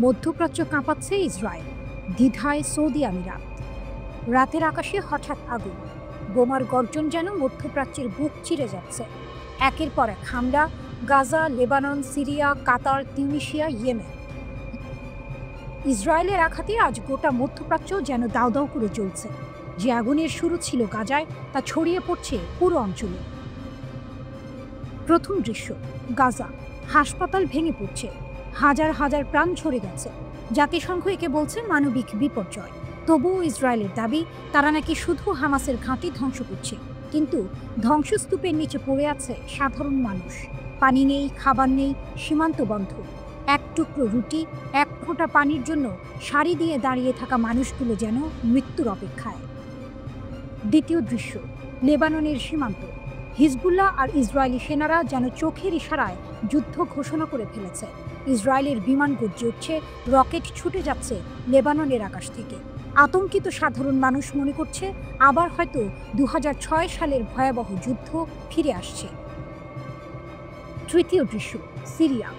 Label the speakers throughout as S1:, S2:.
S1: মধ্যপ্রাচ্য কাঁপাচ্ছে ইসরায়েল, দ্বিধায় সৌদি আমিরাত। রাতের আকাশে হঠাৎ আগুন, বোমার গর্জন যেন মধ্যপ্রাচ্যের বুক চিরে যাচ্ছে। একের পর এক হামলা, গাজা, লেবানন, সিরিয়া, কাতার, তিউনিসিয়া, ইয়েমেন। ইসরায়েলের আঘাতে আজ গোটা মধ্যপ্রাচ্য যেন দাউ দাউ করে জ্বলছে। যে আগুনের শুরু ছিল গাজায়, তা ছড়িয়ে পড়ছে পুরো অঞ্চলে। প্রথম দৃশ্য, গাজা। হাসপাতাল ভেঙে পড়ছে, হাজার হাজার প্রাণ ঝরে গেছে। জাতিসংঘ একে বলছে মানবিক বিপর্যয়। তবুও ইসরায়েলের দাবি, তারা নাকি শুধু হামাসের ঘাঁটি ধ্বংস করছে, কিন্তু ধ্বংসস্তূপের নিচে পড়ে আছে সাধারণ মানুষ। পানি নেই, খাবার নেই, সীমান্ত বন্ধ। এক টুকরো রুটি, এক ফোঁটা পানির জন্য সারি দিয়ে দাঁড়িয়ে থাকা মানুষগুলো যেন মৃত্যুর অপেক্ষায়। দ্বিতীয় দৃশ্য, লেবাননের সীমান্ত। হিজবুল্লাহ আর ইসরায়েলি সেনারা যেন চোখের ইশারায় যুদ্ধ ঘোষণা করে ফেলেছে। ইসরায়েলের বিমান গর্জে উঠছে, রকেট ছুটে যাচ্ছে লেবাননের আকাশ থেকে। আতঙ্কিত সাধারণ মানুষ মনে করছে আবার হয়তো 2006 সালের ভয়াবহ যুদ্ধ ফিরে আসছে। তৃতীয় দৃশ্য, সিরিয়া।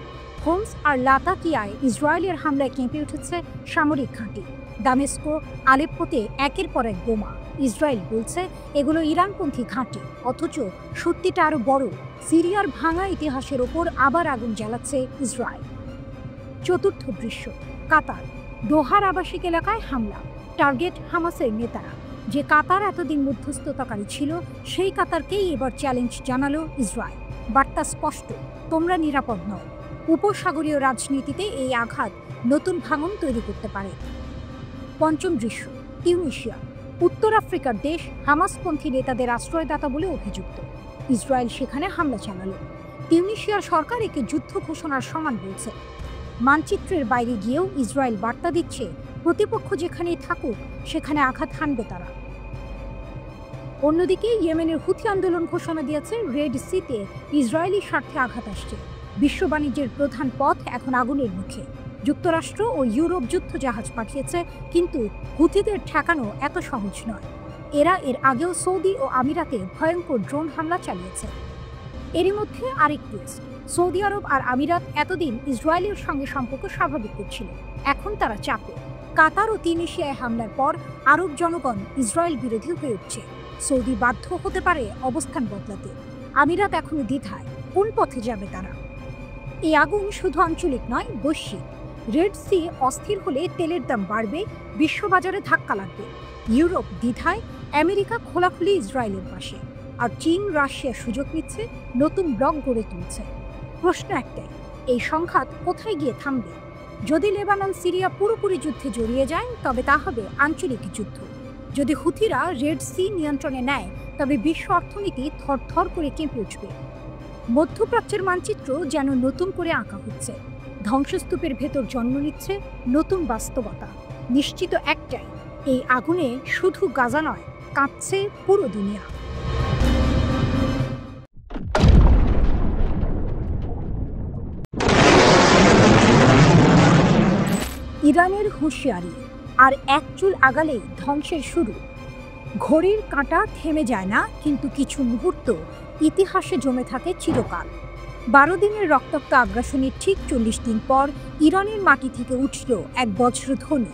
S1: হোমস আর লাতাকিয়ায় ইসরায়েলের হামলায় কেঁপে উঠেছে সামরিক ঘাঁটি। দামেস্কো, আলেপ্পোতে একের পর এক বোমা। ইসরায়েল বলছে এগুলো ইরানপন্থী ঘাঁটি, অথচ সত্যিটা আরো বড়। সিরিয়ার ভাঙা ইতিহাসের ওপর আবার আগুন জ্বালাচ্ছে ইসরায়েল। চতুর্থ দৃশ্য, কাতার। দোহার আবাসিক এলাকায় হামলা, টার্গেট হামাসের নেতারা। যে কাতার এতদিন মধ্যস্থতাকারী ছিল, সেই কাতারকেই এবার চ্যালেঞ্জ জানালো ইসরায়েল। বার্তা স্পষ্ট, তোমরা নিরাপদ নও। উপসাগরীয় রাজনীতিতে এই আঘাত নতুন ভাঙন তৈরি করতে পারে। পঞ্চম দৃশ্য, তিউনিসিয়া। উত্তর আফ্রিকার দেশ, হামাসপন্থী নেতাদের আশ্রয়দাতা বলে অভিযুক্ত। ইসরায়েল সেখানে হামলা চালালো। তিউনিসিয়ার সরকার একে যুদ্ধ ঘোষণার সমান বলছে। মানচিত্রের বাইরে গিয়েও ইসরায়েল বার্তা দিচ্ছে, প্রতিপক্ষ যেখানেই থাকুক সেখানে আঘাত হানবে তারা। অন্যদিকে ইয়েমেনের হুথি আন্দোলন ঘোষণা দিয়েছে রেড সিতে ইসরায়েলি স্বার্থে আঘাত আসছে। বিশ্ব বাণিজ্যের প্রধান পথ এখন আগুনের মুখে। যুক্তরাষ্ট্র ও ইউরোপ যুদ্ধ জাহাজ পাঠিয়েছে, কিন্তু হুথিদের ঠেকানো এত সহজ নয়। এরা এর আগেও সৌদি ও আমিরাতে ভয়ঙ্কর ড্রোন হামলা চালিয়েছে। এরই মধ্যে আরেক টুইস্ট, সৌদি আরব আর আমিরাত এতদিন ইসরায়েলের সঙ্গে সম্পর্ক স্বাভাবিক করছিল, এখন তারা চাপে। কাতার ও তিউনিসিয়ায় হামলার পর আরব জনগণ ইসরায়েল বিরোধী হয়ে উঠছে। সৌদি বাধ্য হতে পারে অবস্থান বদলাতে। আমিরাত এখনো দ্বিধায়, কোন পথে যাবে তারা। এই আগুন শুধু আঞ্চলিক নয়, বৈশ্বিক। রেড সি অস্থির হলে তেলের দাম বাড়বে, বিশ্ববাজারে ধাক্কা লাগবে। ইউরোপ দ্বিধায়, আমেরিকা খোলাখুলি ইসরায়েলের পাশে। আর চীন, রাশিয়া সুযোগ নিচ্ছে, নতুন ব্লক গড়ে তুলছে। প্রশ্ন একটাই, এই সংঘাত কোথায় গিয়ে থামবে? যদি লেবানন, সিরিয়া পুরোপুরি যুদ্ধে জড়িয়ে যায়, তবে তা হবে আঞ্চলিক যুদ্ধ। যদি হুথিরা রেড সি নিয়ন্ত্রণে নেয়, তবে বিশ্ব অর্থনীতি থরথর করে কেঁপে উঠবে। মধ্যপ্রাচ্যের মানচিত্র যেন নতুন করে আঁকা হচ্ছে। ধ্বংসস্তূপের ভেতর জন্ম নিচ্ছে নতুন বাস্তবতা। নিশ্চিত একটাই, এই আগুনে শুধু গাজা নয়, কাঁপছে পুরো দুনিয়া। ইরানের হুঁশিয়ারি, আর এক চুল আগালেই ধ্বংসের শুরু। ঘড়ির কাঁটা থেমে যায় না, কিন্তু কিছু মুহূর্ত ইতিহাসে জমে থাকে চিরকাল। 12 দিনের রক্তাক্ত আগ্রাসনের ঠিক 40 দিন পর ইরানের মাটি থেকে উঠল এক বজ্রধ্বনি।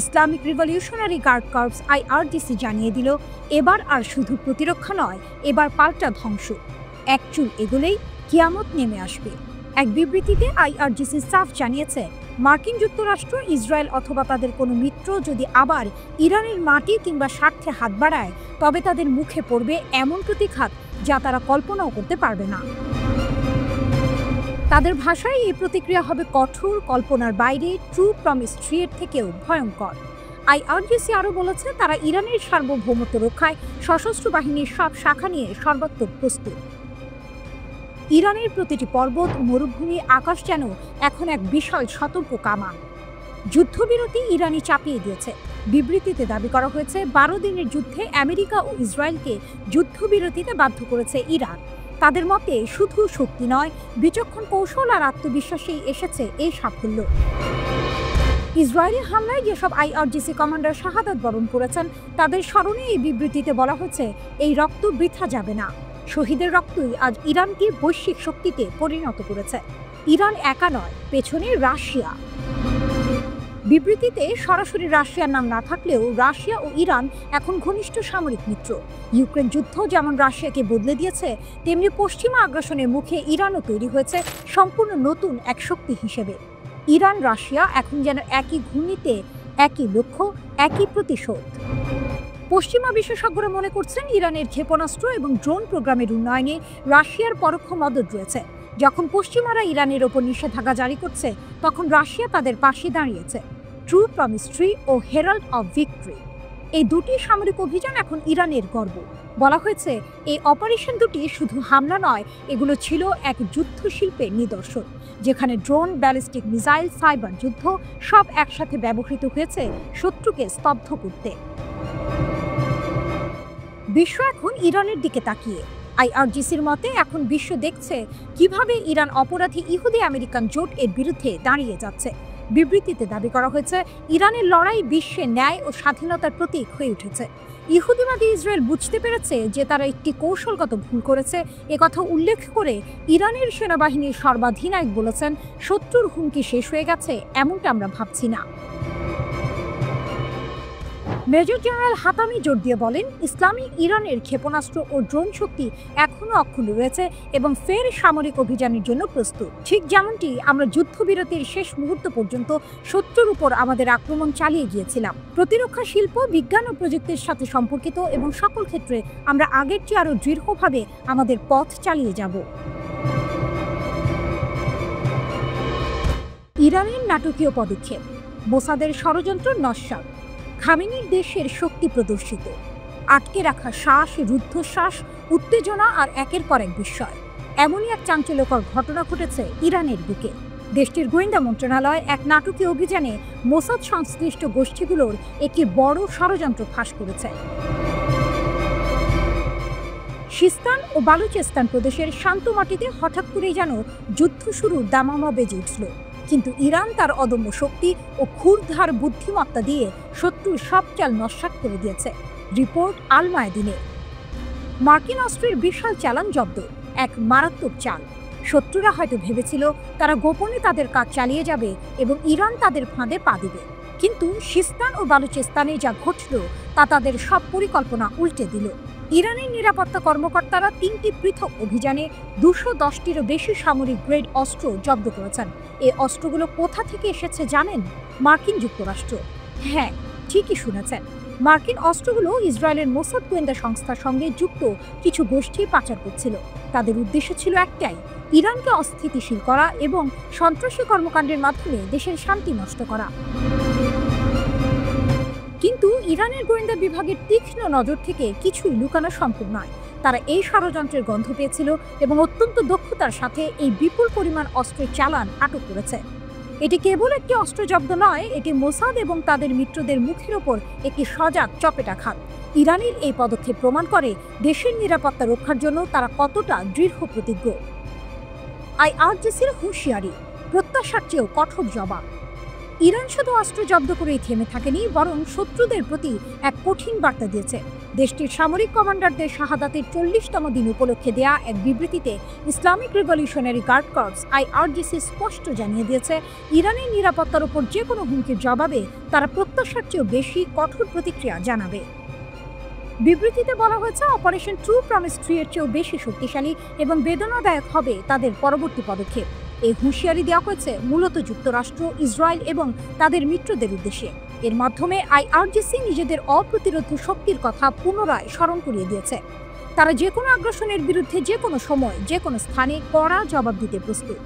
S1: Islamic revolutionary guard Corps IRGC জানিয়ে দিল, এবার আর শুধু প্রতিরক্ষা নয়, এবার পাল্টা ধ্বংস। এক চুল এগোলেই কিয়ামত নেমে আসবে। এক বিবৃতিতে IRGC সাফ জানিয়েছে, মার্কিন যুক্তরাষ্ট্র, ইসরায়েল অথবা তাদের কোনো মিত্র যদি আবার ইরানের মাটি কিংবা স্বার্থে হাত বাড়ায়, তবে তাদের মুখে পড়বে এমন প্রতিঘাত যা তারা কল্পনাও করতে পারবে না। তাদের ভাষায় এই প্রতিক্রিয়া হবে কঠোর, কল্পনার বাইরে, ট্রু প্রমিস ট্রিয়ের থেকেও ভয়ঙ্কর। IRGC আরও বলেছে, তারা ইরানের সার্বভৌমত্ব রক্ষায় সশস্ত্র বাহিনীর সব শাখা নিয়ে সর্বাত্মক প্রস্তুত। ইরানের প্রতিটি পর্বত, মরুভূমি, আকাশ যেন এখন এক বিশাল সতর্ক কামান। যুদ্ধবিরতি ইরানি চাপিয়ে দিয়েছে। বিবৃতিতে দাবি করা হয়েছে, 12 দিনের যুদ্ধে আমেরিকা ও ইসরায়েলকে যুদ্ধবিরতিতে বাধ্য করেছে ইরান। তাদের মতে শুধু শক্তি নয়, বিচক্ষণ কৌশল আর আত্মবিশ্বাসেই এসেছে এই সাফল্য। ইসরায়েলি হামলায় যেসব IRGC কমান্ডার শাহাদাত বরণ করেছেন, তাদের স্মরণে এই বিবৃতিতে বলা হয়েছে, এই রক্ত বৃথা যাবে না। শহীদের রক্তই আজ ইরানকে বৈশ্বিক শক্তিতে পরিণত করেছে। ইরান একা নয়, পেছনে রাশিয়া। বিবৃতিতে সরাসরি রাশিয়ার নাম না থাকলেও রাশিয়া ও ইরান এখন ঘনিষ্ঠ সামরিক মিত্র। ইউক্রেন যুদ্ধ যেমন রাশিয়াকে বদলে দিয়েছে, তেমনি পশ্চিমা আগ্রাসনের মুখে ইরানও তৈরি হয়েছে সম্পূর্ণ নতুন এক শক্তি হিসেবে। ইরান রাশিয়া এখন যেন একই ঘূর্ণিতে, একই লক্ষ্য, একই প্রতিশোধ। পশ্চিমা বিশেষজ্ঞরা মনে করছেন ইরানের ক্ষেপণাস্ত্র এবং ড্রোন প্রোগ্রামের উন্নয়নে রাশিয়ার পরোক্ষ মদদ রয়েছে। যখন পশ্চিমারা ইরানের ওপর নিষেধাজ্ঞা জারি করছে, তখন রাশিয়া তাদের পাশে দাঁড়িয়েছে। ট্রু প্রমিস ট্রি ও হেরাল্ড অফ ভিক্টরি, এই দুটি সামরিক অভিযান এখন ইরানের গর্ব। বলা হয়েছে এই অপারেশন দুটি শুধু হামলা নয়, এগুলো ছিল এক যুদ্ধ শিল্পের নিদর্শন, যেখানে ড্রোন, ব্যালিস্টিক মিসাইল, সাইবার যুদ্ধ সব একসাথে ব্যবহৃত হয়েছে শত্রুকে স্তব্ধ করতে। বিশ্ব এখন ইরানের দিকে তাকিয়ে। আইআরজিসির মতে এখন বিশ্ব দেখছে কিভাবে ইরান অপরাধী ইহুদি আমেরিকান জোট এর বিরুদ্ধে দাঁড়িয়ে যাচ্ছে। বিবৃতিতে দাবি করা হয়েছে ইরানের লড়াই বিশ্বে ন্যায় ও স্বাধীনতার প্রতীক হয়ে উঠেছে। ইহুদিবাদী ইসরায়েল বুঝতে পেরেছে যে তারা একটি কৌশলগত ভুল করেছে। একথা উল্লেখ করে ইরানের সেনাবাহিনীর সর্বাধিনায়ক বলেছেন, শত্রুর হুমকি শেষ হয়ে গেছে এমনটা আমরা ভাবছি না। মেজর জেনারেল হাতামি জোর দিয়ে বলেন, ইসলামী ইরানের ক্ষেপণাস্ত্র ও ড্রোন শক্তি এখনও অক্ষুণ্ণ রয়েছে এবং ফের সামরিক অভিযানের জন্য প্রস্তুত। ঠিক যেমনটি আমরা যুদ্ধবিরতির শেষ মুহূর্ত পর্যন্ত শত্রুর উপর আমাদের আক্রমণ চালিয়ে গিয়েছিলাম। প্রতিরক্ষা শিল্প, বিজ্ঞান ও প্রযুক্তির সাথে সম্পর্কিত এবং সকল ক্ষেত্রে আমরা আগের চেয়ে আরও দৃঢ়ভাবে আমাদের পথ চালিয়ে যাব। ইরানের নাটকীয় পদক্ষেপ, মোসাদের ষড়যন্ত্র নস্যাৎ, খামেনির দেশের শক্তি প্রদর্শিত, আটকে রাখা শ্বাস, রুদ্ধশ্বাস, উত্তেজনা আর একের পর এক বিস্ময়। এমনই এক চাঞ্চল্যকর ঘটনা ঘটেছে ইরানের বুকে। দেশটির গোয়েন্দা মন্ত্রণালয় এক নাটকীয় অভিযানে মোসাদ সংশ্লিষ্ট গোষ্ঠীগুলোর একটি বড় ষড়যন্ত্র ফাঁস করেছে। সিস্তান ও বালুচেস্তান প্রদেশের শান্ত মাটিতে হঠাৎ করেই যেন যুদ্ধ শুরুর দামামা বেজে উঠল। কিন্তু ইরান তার অদম্য শক্তি ও ক্ষুরধার বুদ্ধিমত্তা দিয়ে শত্রুর সব চাল নস্যাৎ করে দিয়েছে। রিপোর্ট আল মায়াদিনে। মার্কিন অস্ত্রের বিশাল চালান জব্দ, এক মারাত্মক চাল। শত্রুরা হয়তো ভেবেছিল তারা গোপনে তাদের কাজ চালিয়ে যাবে এবং ইরান তাদের ফাঁদে পা দিবে, কিন্তু সিস্তান ও বালুচেস্তানে যা ঘটল তা তাদের সব পরিকল্পনা উল্টে দিল। ইরানের নিরাপত্তা কর্মকর্তারা ৩টি পৃথক অভিযানে ২১০টিরও বেশি সামরিক গ্রেড অস্ত্র জব্দ করেছেন। এই অস্ত্রগুলো কোথা থেকে এসেছে জানেন? মার্কিন যুক্তরাষ্ট্র। হ্যাঁ, ঠিকই শুনেছেন। মার্কিন অস্ত্রগুলো ইসরায়েলের মোসাদ গোয়েন্দা সংস্থার সঙ্গে যুক্ত কিছু গোষ্ঠী পাচার করছিল। তাদের উদ্দেশ্য ছিল একটাই, ইরানকে অস্থিতিশীল করা এবং সন্ত্রাসী কর্মকাণ্ডের মাধ্যমে দেশের শান্তি নষ্ট করা। কিন্তু ইরানের গোয়েন্দা বিভাগের তীক্ষ্ণ নজর থেকে কিছুই লুকানো সম্ভব নয়। তারা এই ষড়যন্ত্রের গন্ধ পেয়েছিল এবং অত্যন্ত দক্ষতার সাথে এই বিপুল পরিমাণ অস্ত্রের চালান আটক করেছে। এটি কেবল একটি অস্ত্র জব্দ নয়, এটি মোসাদ এবং তাদের মিত্রদের মুখের ওপর একটি সজাগ চপেটাঘাত। ইরানের এই পদক্ষেপ প্রমাণ করে দেশের নিরাপত্তা রক্ষার জন্য তারা কতটা দৃঢ় প্রতিজ্ঞ। আইআরজিসির হুঁশিয়ারি, প্রত্যাশার চেয়েও কঠোর জবাব। ইরান শুধু অস্ত্র জব্দ করেই থেমে থাকেনি, বরং শত্রুদের প্রতি এক কঠিন বার্তা দিয়েছে। দেশটির সামরিক কমান্ডারদের শাহাদাতের ৪০তম দিন উপলক্ষে দেয়া এক বিবৃতিতে Islamic revolutionary guard corps IRGC স্পষ্ট জানিয়ে দিয়েছে, ইরানের নিরাপত্তার উপর যে কোনো হুমকির জবাবে তারা প্রত্যাশার চেয়েও বেশি কঠোর প্রতিক্রিয়া জানাবে। বিবৃতিতে বলা হয়েছে, অপারেশন ট্রু প্রমিস ট্রি এর চেয়েও বেশি শক্তিশালী এবং বেদনাদায়ক হবে তাদের পরবর্তী পদক্ষেপ। এই হুঁশিয়ারি দেওয়া হয়েছে মূলত যুক্তরাষ্ট্র, ইসরায়েল এবং তাদের মিত্রদের উদ্দেশ্যে। এর মাধ্যমে আইআরজিসি নিজেদের অপ্রতিরোধ্য শক্তির কথা পুনরায় স্মরণ করিয়ে দিয়েছে। তারা যে কোনো আগ্রাসনের বিরুদ্ধে যে কোনো সময়, যে কোনো স্থানে কড়া জবাব দিতে প্রস্তুত।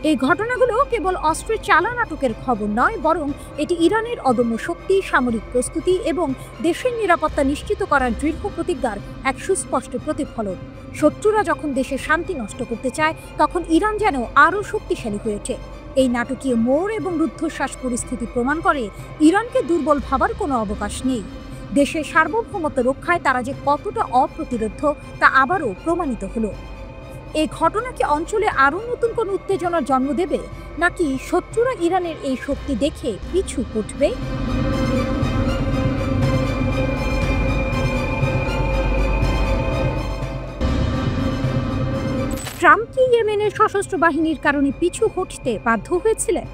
S1: এই ঘটনাগুলো কেবল অস্ত্রের চালান আটকের খবর নয়, বরং এটি ইরানের অদম্য শক্তি, সামরিক প্রস্তুতি এবং দেশের নিরাপত্তা নিশ্চিত করার দৃঢ় প্রতিজ্ঞার এক সুস্পষ্ট প্রতিফলন। শত্রুরা যখন দেশের শান্তি নষ্ট করতে চায়, তখন ইরান যেন আরও শক্তিশালী হয়ে ওঠে। এই নাটকীয় মোড় এবং রুদ্ধশ্বাস পরিস্থিতি প্রমাণ করে ইরানকে দুর্বল ভাবার কোনো অবকাশ নেই। দেশের সার্বভৌমত্ব রক্ষায় তারা যে কতটা অপ্রতিরোধ্য তা আবারও প্রমাণিত হলো। এই ঘটনা কি অঞ্চলে আরও নতুন কোনো উত্তেজনার জন্ম দেবে, নাকি শত্রুরা ইরানের এই শক্তি দেখে পিছু হটবে? ট্রাম্প কি ইয়েমেনের সশস্ত্র বাহিনীর কারণে পিছু হটতে বাধ্য হয়েছিলেন?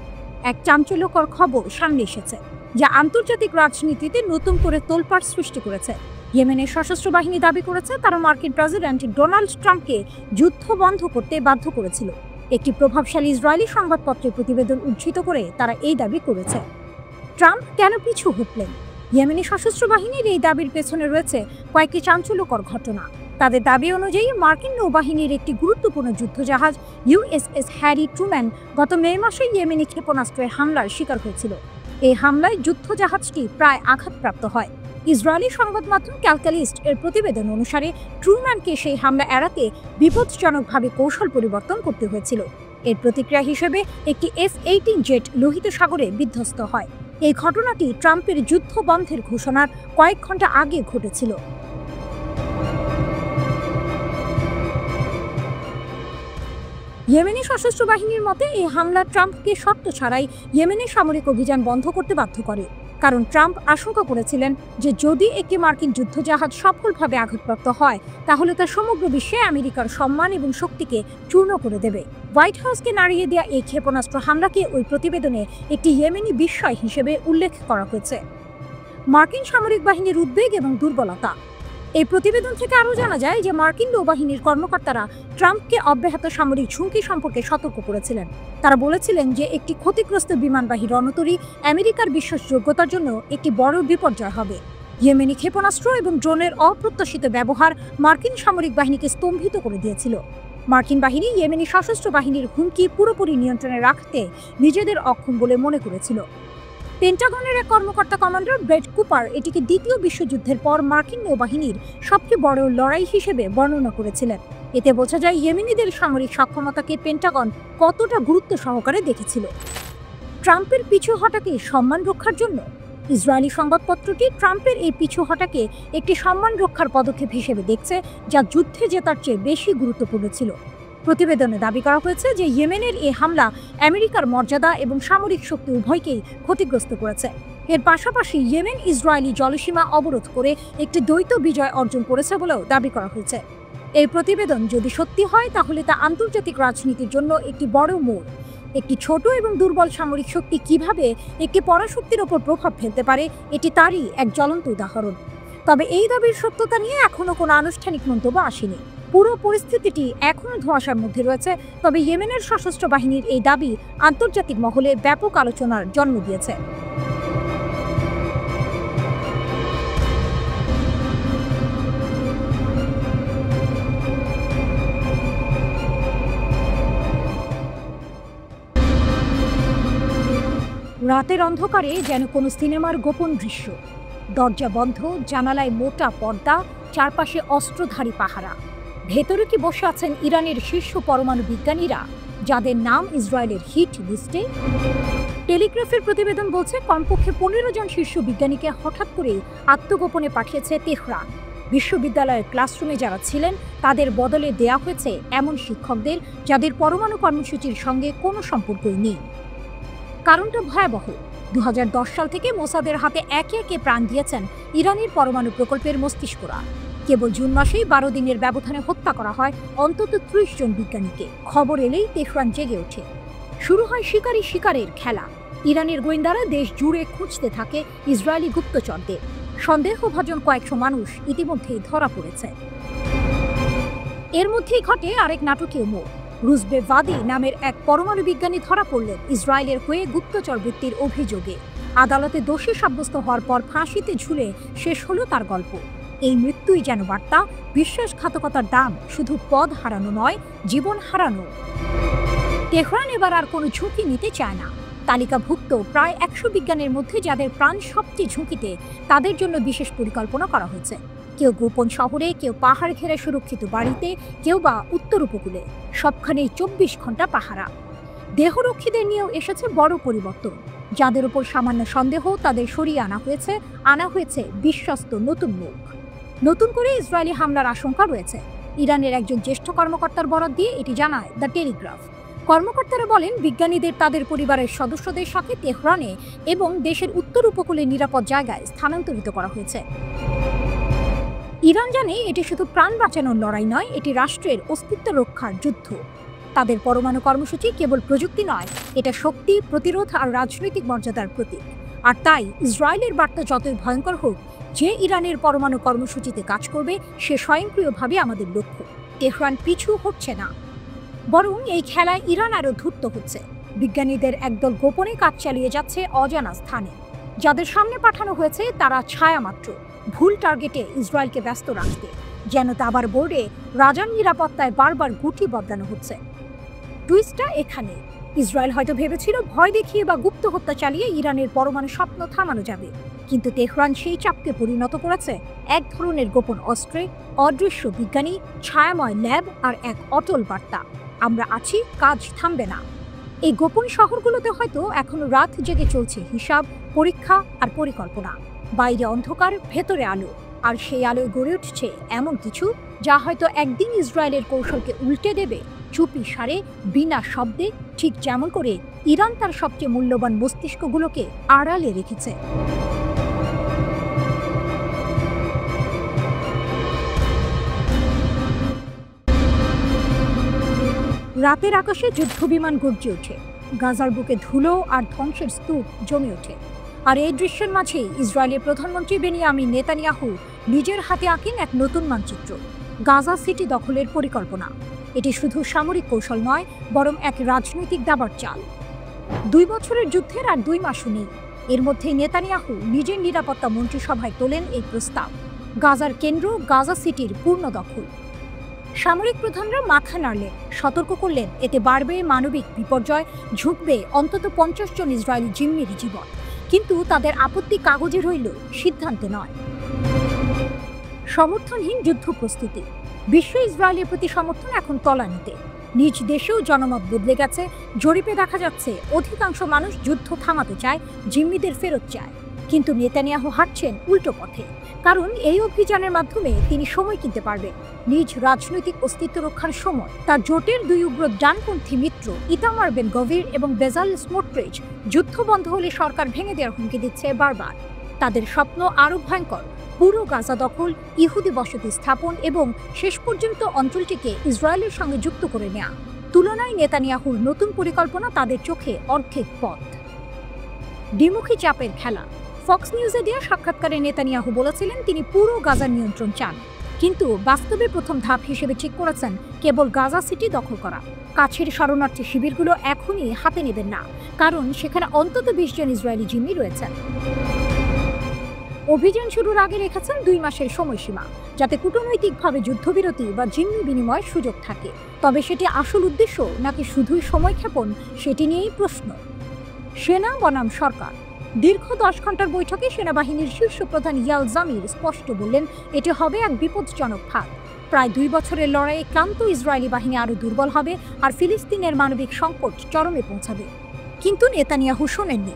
S1: এক চাঞ্চল্যকর খবর সামনে এসেছে, যা আন্তর্জাতিক রাজনীতিতে নতুন করে তোলপাড় সৃষ্টি করেছে। ইয়েমেনের সশস্ত্র বাহিনী দাবি করেছে তারা মার্কিন প্রেসিডেন্ট ডোনাল্ড ট্রাম্পকে যুদ্ধ বন্ধ করতে বাধ্য করেছিল। একটি প্রভাবশালী ইসরায়েলি সংবাদপত্রের প্রতিবেদন উদ্ধৃত করে তারা এই দাবি করেছে। ট্রাম্প কেন পিছু হটলেন? ইয়েমেনি সশস্ত্র বাহিনীর এই দাবির পেছনে রয়েছে কয়েকটি চাঞ্চল্যকর ঘটনা। তাদের দাবি অনুযায়ী মার্কিন নৌবাহিনীর একটি গুরুত্বপূর্ণ যুদ্ধজাহাজ ইউএসএস হ্যারি ট্রুম্যান গত মে মাসে ইয়েমেনি ক্ষেপণাস্ত্রের হামলার শিকার হয়েছিল। এই হামলায় যুদ্ধজাহাজটি প্রায় আঘাতপ্রাপ্ত হয়। ইসরায়েলি সংবাদ মাধ্যম ক্যালকালিস্ট এর প্রতিবেদন অনুসারে ট্রুম্যানকে সেই হামলা এড়াতে বিপজ্জনকভাবে কৌশল পরিবর্তন করতে হয়েছিল। এর প্রতিক্রিয়া হিসেবে একটি F-18 জেট লোহিত সাগরে বিধ্বস্ত হয়। এই ঘটনাটি ট্রাম্পের যুদ্ধ বন্ধের ঘোষণার কয়েক ঘন্টা আগে ঘটেছিল। ইয়েমেনি সশস্ত্র বাহিনীর মতে এই হামলা ট্রাম্পকে শর্ত ছাড়াই ইয়েমেনের সামরিক অভিযান বন্ধ করতে বাধ্য করে, কারণ ট্রাম্প আশঙ্কা করেছিলেন যে যদি একটি মার্কিন যুদ্ধজাহাজ সফলভাবে আঘাতপ্রাপ্ত হয় তাহলে তা সমগ্র বিশ্বে আমেরিকার সম্মান এবং শক্তিকে চূর্ণ করে দেবে। হোয়াইট হাউসকে নাড়িয়ে দেওয়া এই ক্ষেপণাস্ত্র হামলাকে ওই প্রতিবেদনে একটি ইয়েমেনি বিস্ময় হিসেবে উল্লেখ করা হয়েছে। মার্কিন সামরিক বাহিনীর উদ্বেগ এবং দুর্বলতা। এই প্রতিবেদন থেকে আরও জানা যায় যে মার্কিন নৌবাহিনীর কর্মকর্তারা ট্রাম্পকে অব্যাহত সামরিক ঝুঁকি সম্পর্কে সতর্ক করেছিলেন। তারা বলেছিলেন যে একটি ক্ষতিগ্রস্ত বিমানবাহী রণতরী আমেরিকার বিশ্বাসযোগ্যতার জন্য একটি বড় বিপর্যয় হবে। ইয়েমেনি ক্ষেপণাস্ত্র এবং ড্রোনের অপ্রত্যাশিত ব্যবহার মার্কিন সামরিক বাহিনীকে স্তম্ভিত করে দিয়েছিল। মার্কিন বাহিনী ইয়েমেনি সশস্ত্র বাহিনীর হুমকি পুরোপুরি নিয়ন্ত্রণে রাখতে নিজেদের অক্ষম বলে মনে করেছিল। পেন্টাগনের এক কর্মকর্তা কমান্ডার ব্রেট কুপার এটিকে দ্বিতীয় বিশ্বযুদ্ধের পর মার্কিন নৌবাহিনীর সবচেয়ে বড় লড়াই হিসেবে বর্ণনা করেছিলেন। এতে বোঝা যায় ইয়েমেনিদের সামরিক সক্ষমতাকে পেন্টাগন কতটা গুরুত্ব সহকারে দেখেছিল। ট্রাম্পের পিছু হটাকে সম্মান রক্ষার জন্য। ইসরায়েলি সংবাদপত্রটি ট্রাম্পের এই পিছু হটাকে একটি সম্মান রক্ষার পদক্ষেপ হিসেবে দেখছে, যা যুদ্ধে জেতার চেয়ে বেশি গুরুত্বপূর্ণ ছিল। প্রতিবেদনে দাবি করা হয়েছে যে ইয়েমেনের এই হামলা আমেরিকার মর্যাদা এবং সামরিক শক্তি উভয়কেই ক্ষতিগ্রস্ত করেছে। এর পাশাপাশি ইয়েমেন ইসরায়েলি জলসীমা অবরোধ করে একটি দ্বৈত বিজয় অর্জন করেছে বলেও দাবি করা হয়েছে। এই প্রতিবেদন যদি সত্যি হয় তাহলে তা আন্তর্জাতিক রাজনীতির জন্য একটি বড় মোড়। একটি ছোট এবং দুর্বল সামরিক শক্তি কিভাবে একটি পরাশক্তির ওপর প্রভাব ফেলতে পারে, এটি তারই এক জ্বলন্ত উদাহরণ। তবে এই দাবির সত্যতা নিয়ে এখনো কোনো আনুষ্ঠানিক মন্তব্য আসেনি। পুরো পরিস্থিতিটি এখনো ধোঁয়াশার মধ্যে রয়েছে। তবে ইয়েমেনের সশস্ত্র বাহিনীর এই দাবি আন্তর্জাতিক মহলে ব্যাপক আলোচনার জন্ম দিয়েছে। রাতের অন্ধকারে যেন কোনো সিনেমার গোপন দৃশ্য। দরজা বন্ধ, জানালায় মোটা পর্দা, চারপাশে অস্ত্রধারী পাহারা। ভেতরে কি বসে আছেন ইরানের শীর্ষ পরমাণু বিজ্ঞানীরা, যাদের নাম ইসরায়েলের হিট লিস্টে? টেলিগ্রাফের প্রতিবেদন বলছে কমপক্ষে 15 জন শীর্ষ বিজ্ঞানীকে হঠাৎ করেই আত্মগোপনে পাঠিয়েছে তেহরান। বিশ্ববিদ্যালয়ের ক্লাসরুমে যারা ছিলেন তাদের বদলে দেয়া হয়েছে এমন শিক্ষকদের যাদের পরমাণু কর্মসূচির সঙ্গে কোনো সম্পর্কই নেই। কারণটা ভয়াবহ। 2010 সাল থেকে মোসাদের হাতে একে একে প্রাণ দিয়েছেন ইরানের পরমাণু প্রকল্পের মস্তিষ্করা। কেবল জুন মাসেই 12 দিনের ব্যবধানে হত্যা করা হয় অন্তত 30 জন বিজ্ঞানীকে। খবর এলেই তেহরান জেগে ওঠে। শুরু হয় শিকারের খেলা। ইরানের গোয়েন্দারা দেশ জুড়ে খুঁজতে থাকে ইসরায়েলি গুপ্তচরদের। সন্দেহভাজন কয়েকশো মানুষ ইতিমধ্যেই ধরা পড়েছে। এর মধ্যেই ঘটে আরেক নাটকীয় মোড়। রুজবে ভাদি নামের এক পরমাণু বিজ্ঞানী ধরা পড়লেন ইসরায়েলের হয়ে গুপ্তচর বৃত্তির অভিযোগে। আদালতে দোষী সাব্যস্ত হওয়ার পর ফাঁসিতে ঝুলে শেষ হলো তার গল্প। এই মৃত্যুই যেন বার্তা, বিশ্বাসঘাতকতার দাম শুধু পদ হারানো নয়, জীবন হারানো। তেহরান এবার আর কোনো ঝুঁকি নিতে চায় না। তালিকাভুক্ত প্রায় 100 বিজ্ঞানীর মধ্যে যাদের প্রাণ সবচেয়ে ঝুঁকিতে, তাদের জন্য বিশেষ পরিকল্পনা করা হয়েছে। কেউ গোপন শহরে, কেউ পাহাড় ঘেরা সুরক্ষিত বাড়িতে, কেউ বা উত্তর উপকূলে। সবখানেই 24 ঘন্টা পাহারা। দেহরক্ষীদের নিয়েও এসেছে বড় পরিবর্তন। যাদের উপর সামান্য সন্দেহ তাদের সরিয়ে আনা হয়েছে বিশ্বস্ত নতুন মুখ। নতুন করে ইসরায়েলি হামলার আশঙ্কা রয়েছে। ইরানের একজন জ্যেষ্ঠ কর্মকর্তার বরাত দিয়ে এটি জানায় দ্য টেলিগ্রাফ। কর্মকর্তারা বলেন বিজ্ঞানীদের তাদের পরিবারের সদস্যদের সাথে তেহরানে এবং দেশের উত্তর উপকূলে নিরাপদ জায়গায় স্থানান্তরিত করা হয়েছে। ইরান জানে এটি শুধু প্রাণ বাঁচানোর লড়াই নয়, এটি রাষ্ট্রের অস্তিত্ব রক্ষার যুদ্ধ। তাদের পরমাণু কর্মসূচি কেবল প্রযুক্তি নয়, এটা শক্তি, প্রতিরোধ আর রাজনৈতিক মর্যাদার প্রতীক। আর তাই ইসরায়েলের বার্তা যতই ভয়ঙ্কর হোক, যে ইরানের পরমাণু কর্মসূচিতে কাজ করবে সে স্বয়ংক্রিয়ভাবে আমাদের লক্ষ্য। তেহরান পিছু হটছে না, বরং এই খেলায় ইরান আরও ধূর্ত হচ্ছে। বিজ্ঞানীদের একদল গোপনে কাজ চালিয়ে যাচ্ছে অজানা স্থানে। যাদের সামনে পাঠানো হয়েছে তারা ছায়া মাত্র, ভুল টার্গেটে ইসরায়েলকে ব্যস্ত রাখতে। যেন দাবার বোর্ডে রাজার নিরাপত্তায় বারবার গুটি বদলানো হচ্ছে। টুইস্টটা এখানে, ইসরায়েল হয়তো ভেবেছিল ভয় দেখিয়ে বা গুপ্ত হত্যা চালিয়ে ইরানের পরমাণু স্বপ্ন থামানো যাবে, কিন্তু তেহরান সেই চাপকে পরিণত করেছে এক ধরনের গোপন অস্ত্রে, অদৃশ্য বিজ্ঞানী, ছায়াময় ল্যাব আর এক অটল বার্তা: আমরা আছি, কাজ থামবে না। এই গোপন শহরগুলোতে হয়তো এখনো রাত জেগে চলছে হিসাব, পরীক্ষা আর পরিকল্পনা। বাইরে অন্ধকার, ভেতরে আলো, আর সেই আলোয় গড়ে উঠছে এমন কিছু যা হয়তো একদিন ইসরায়েলের কৌশলকে উল্টে দেবে, চুপি সারে, বিনা শব্দে, ঠিক যেমন করে ইরান তার সবচেয়ে মূল্যবান মস্তিষ্কগুলোকে আড়ালে রেখেছে। রাতের আকাশে যুদ্ধবিমান গর্জে ওঠে, গাজার বুকে ধুলো আর ধ্বংসের স্তূপ জমে ওঠে। আর এই দৃশ্যের মাঝেই ইসরায়েলের প্রধানমন্ত্রী বেনিয়ামিন নেতানিয়াহু নিজের হাতে আঁকেন এক নতুন মানচিত্র, গাজা সিটি দখলের পরিকল্পনা। এটি শুধু সামরিক কৌশল নয়, বরং এক রাজনৈতিক দাবার চাল। 2 বছরের যুদ্ধের আর 2 মাসও নেই। এর মধ্যেই নেতানিয়াহু নিজের নিরাপত্তা মন্ত্রিসভায় তোলেন এই প্রস্তাব: গাজার কেন্দ্র, গাজা সিটির পূর্ণ দখল। সামরিক প্রধানরা মাথা নাড়লেন, সতর্ক করলেন এতে বাড়বে মানবিক বিপর্যয়, ঝুঁকবে অন্তত 50 জন ইসরায়েলি জিম্মির জীবন। কিন্তু তাদের আপত্তি কাগজে রইল, সিদ্ধান্তে নয়। সমর্থনহীন যুদ্ধ প্রস্তুতি। বিশ্ব ইসরায়েলের প্রতি সমর্থন এখন তলানিতে। নিজ দেশেও জনমত বদলে গেছে। জরিপে দেখা যাচ্ছে অধিকাংশ মানুষ যুদ্ধ থামাতে চায়, জিম্মিদের ফেরত চায়। কিন্তু নেতানিয়াহু হাঁটছেন উল্টো পথে, কারণ এই অভিযানের মাধ্যমে তিনি সময় কিনতে পারবেন, নিজ রাজনৈতিক অস্তিত্ব রক্ষার সময়। তার জোটের 2 উগ্র ডানপন্থী মিত্র ইতামার বেন গভির এবং বেজালেল স্মোট্রিচ যুদ্ধ বন্ধ হলে সরকার ভেঙে দেওয়ার হুমকি দিচ্ছে বারবার। তাদের স্বপ্ন আরও ভয়ঙ্কর: পুরো গাজা দখল, ইহুদি বসতি স্থাপন এবং শেষ পর্যন্ত অঞ্চলটিকে ইসরায়েলের সঙ্গে যুক্ত করে নেওয়া। তুলনায় নেতানিয়াহুর নতুন পরিকল্পনা তাদের চোখে অর্ধেক পথ। দ্বিমুখী চাপের খেলা। ফক্স নিউজে দেওয়া সাক্ষাৎকারে নেতানিয়াহু বলেছিলেন তিনি পুরো গাজার নিয়ন্ত্রণ চান, কিন্তু বাস্তবে প্রথম ধাপ হিসেবে ঠিক করেছেন কেবল গাজা সিটি দখল করা। কাছের শরণার্থী শিবিরগুলো এখনই হাতে নেবেন না, কারণ সেখানে অন্তত 20 জন ইসরায়েলি জিম্মি রয়েছেন। অভিযান শুরুর আগে রেখেছেন 2 মাসের সময়সীমা, যাতে কূটনৈতিকভাবে যুদ্ধবিরতি বা জিম্মি বিনিময়ের সুযোগ থাকে। তবে সেটি আসল উদ্দেশ্য নাকি শুধুই সময়ক্ষেপণ, সেটি নিয়েই প্রশ্ন। সেনা বনাম সরকার। দীর্ঘ 10 ঘন্টার বৈঠকে সেনাবাহিনীর শীর্ষ প্রধান ইয়াল জামির স্পষ্ট বললেন এটি হবে এক বিপজ্জনক ফাঁদ। প্রায় 2 বছরের লড়াইয়ে ক্লান্ত ইসরায়েলি বাহিনী আরও দুর্বল হবে, আর ফিলিস্তিনের মানবিক সংকট চরমে পৌঁছাবে। কিন্তু নেতানিয়াহু শোনেননি।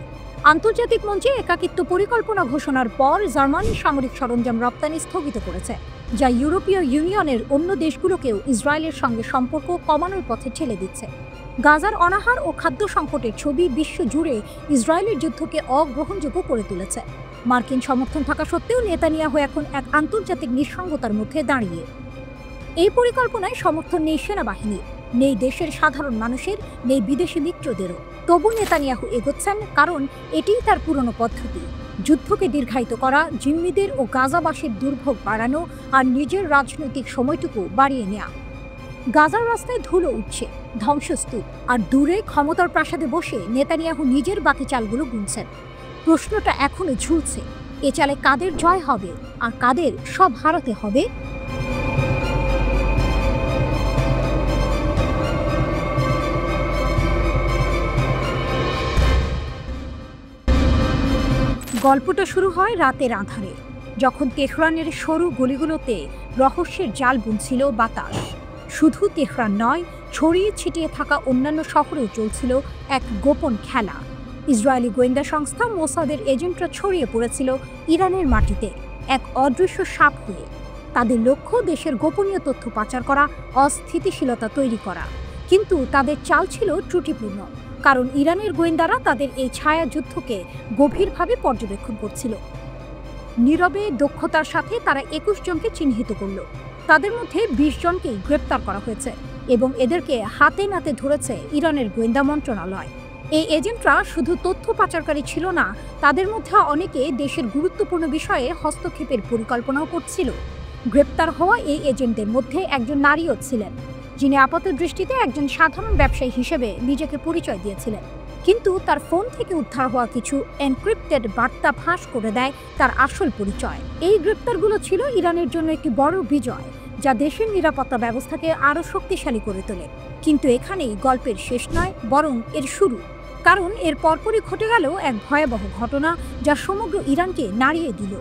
S1: আন্তর্জাতিক মঞ্চে একাকিত্ব পরিকল্পনা ঘোষণার পর জার্মানি সামরিক সরঞ্জাম রপ্তানি স্থগিত করেছে, যা ইউরোপীয় ইউনিয়নের অন্য দেশগুলোকেও ইসরায়েলের সঙ্গে সম্পর্ক কমানোর পথে ঠেলে দিচ্ছে। গাজার অনাহার ও খাদ্য সংকটের ছবি বিশ্ব জুড়ে ইসরায়েলের যুদ্ধকে অগ্রহণযোগ্য করে তুলেছে। মার্কিন সমর্থন থাকা সত্ত্বেও নেতানিয়াহু এখন এক আন্তর্জাতিক নিঃসঙ্গতার মুখে দাঁড়িয়ে। এই পরিকল্পনায় সমর্থন নেই সেনাবাহিনীর, নেই দেশের সাধারণ মানুষের, নেই বিদেশি মিত্রদেরও। তবু নেতানিয়াহু এগোচ্ছেন, কারণ এটিই তার পুরনো পদ্ধতি: যুদ্ধকে দীর্ঘায়িত করা, জিম্মিদের ও গাজাবাসীর দুর্ভোগ বাড়ানো, আর নিজের রাজনৈতিক সময়টুকু বাড়িয়ে নেওয়া। গাজার রাস্তায় ধুলো উঠছে, ধ্বংসস্তূপ, আর দূরে ক্ষমতার প্রাসাদে বসে নেতানিয়াহু নিজের বাকি চালগুলো গুনছেন। প্রশ্নটা এখনো ঝুলছে: এ চালে কাদের জয় হবে আর কাদের সব হারাতে হবে? গল্পটা শুরু হয় রাতের আঁধারে, যখন তেহরানের সরু গলিগুলোতে রহস্যের জাল বুনছিল বাতাস। শুধু তেহরান নয়, ছড়িয়ে ছিটিয়ে থাকা অন্যান্য শহরেও চলছিল এক গোপন খেলা। ইসরায়েলি গোয়েন্দা সংস্থা মোসাদের এজেন্টরা ছড়িয়ে পড়েছিল ইরানের মাটিতে এক অদৃশ্য সাপ হয়ে। তাদের লক্ষ্য দেশের গোপনীয় তথ্য পাচার করা, অস্থিতিশীলতা তৈরি করা। কিন্তু তাদের চাল ছিল ত্রুটিপূর্ণ, কারণ ইরানের গোয়েন্দারা তাদের এই ছায়া যুদ্ধকে গভীরভাবে পর্যবেক্ষণ করছিল। নীরবে, দক্ষতার সাথে তারা 21 জনকে চিহ্নিত করল। তাদের মধ্যে 20 জনকেই গ্রেপ্তার করা হয়েছে। এবং এদেরকে হাতে নাতে ধরেছে ইরানের গোয়েন্দা মন্ত্রণালয়। এই এজেন্টরা শুধু তথ্য পাচারকারী ছিল না, তাদের মধ্যে অনেকে দেশের গুরুত্বপূর্ণ বিষয়ে হস্তক্ষেপের পরিকল্পনাও করছিল। গ্রেপ্তার হওয়া এই এজেন্টদের মধ্যে একজন নারীও ছিলেন, যিনি আপাতদৃষ্টিতে একজন সাধারণ ব্যবসায়ী হিসেবে নিজেকে পরিচয় দিয়েছিলেন, কিন্তু তার ফোন থেকে উদ্ধার হওয়া কিছু এনক্রিপ্টেড বার্তা ফাঁস করে দেয় তার আসল পরিচয়। এই গ্রেপ্তারগুলো ছিল ইরানের জন্য একটি বড় বিজয়, যা দেশের নিরাপত্তা ব্যবস্থাকে আরও শক্তিশালী করে তোলে। কিন্তু এখানেই গল্পের শেষ নয়, বরং এর শুরু। কারণ এর পরপরই ঘটে গেল এক ভয়াবহ ঘটনা, যা সমগ্র ইরানকে নাড়িয়ে দিল।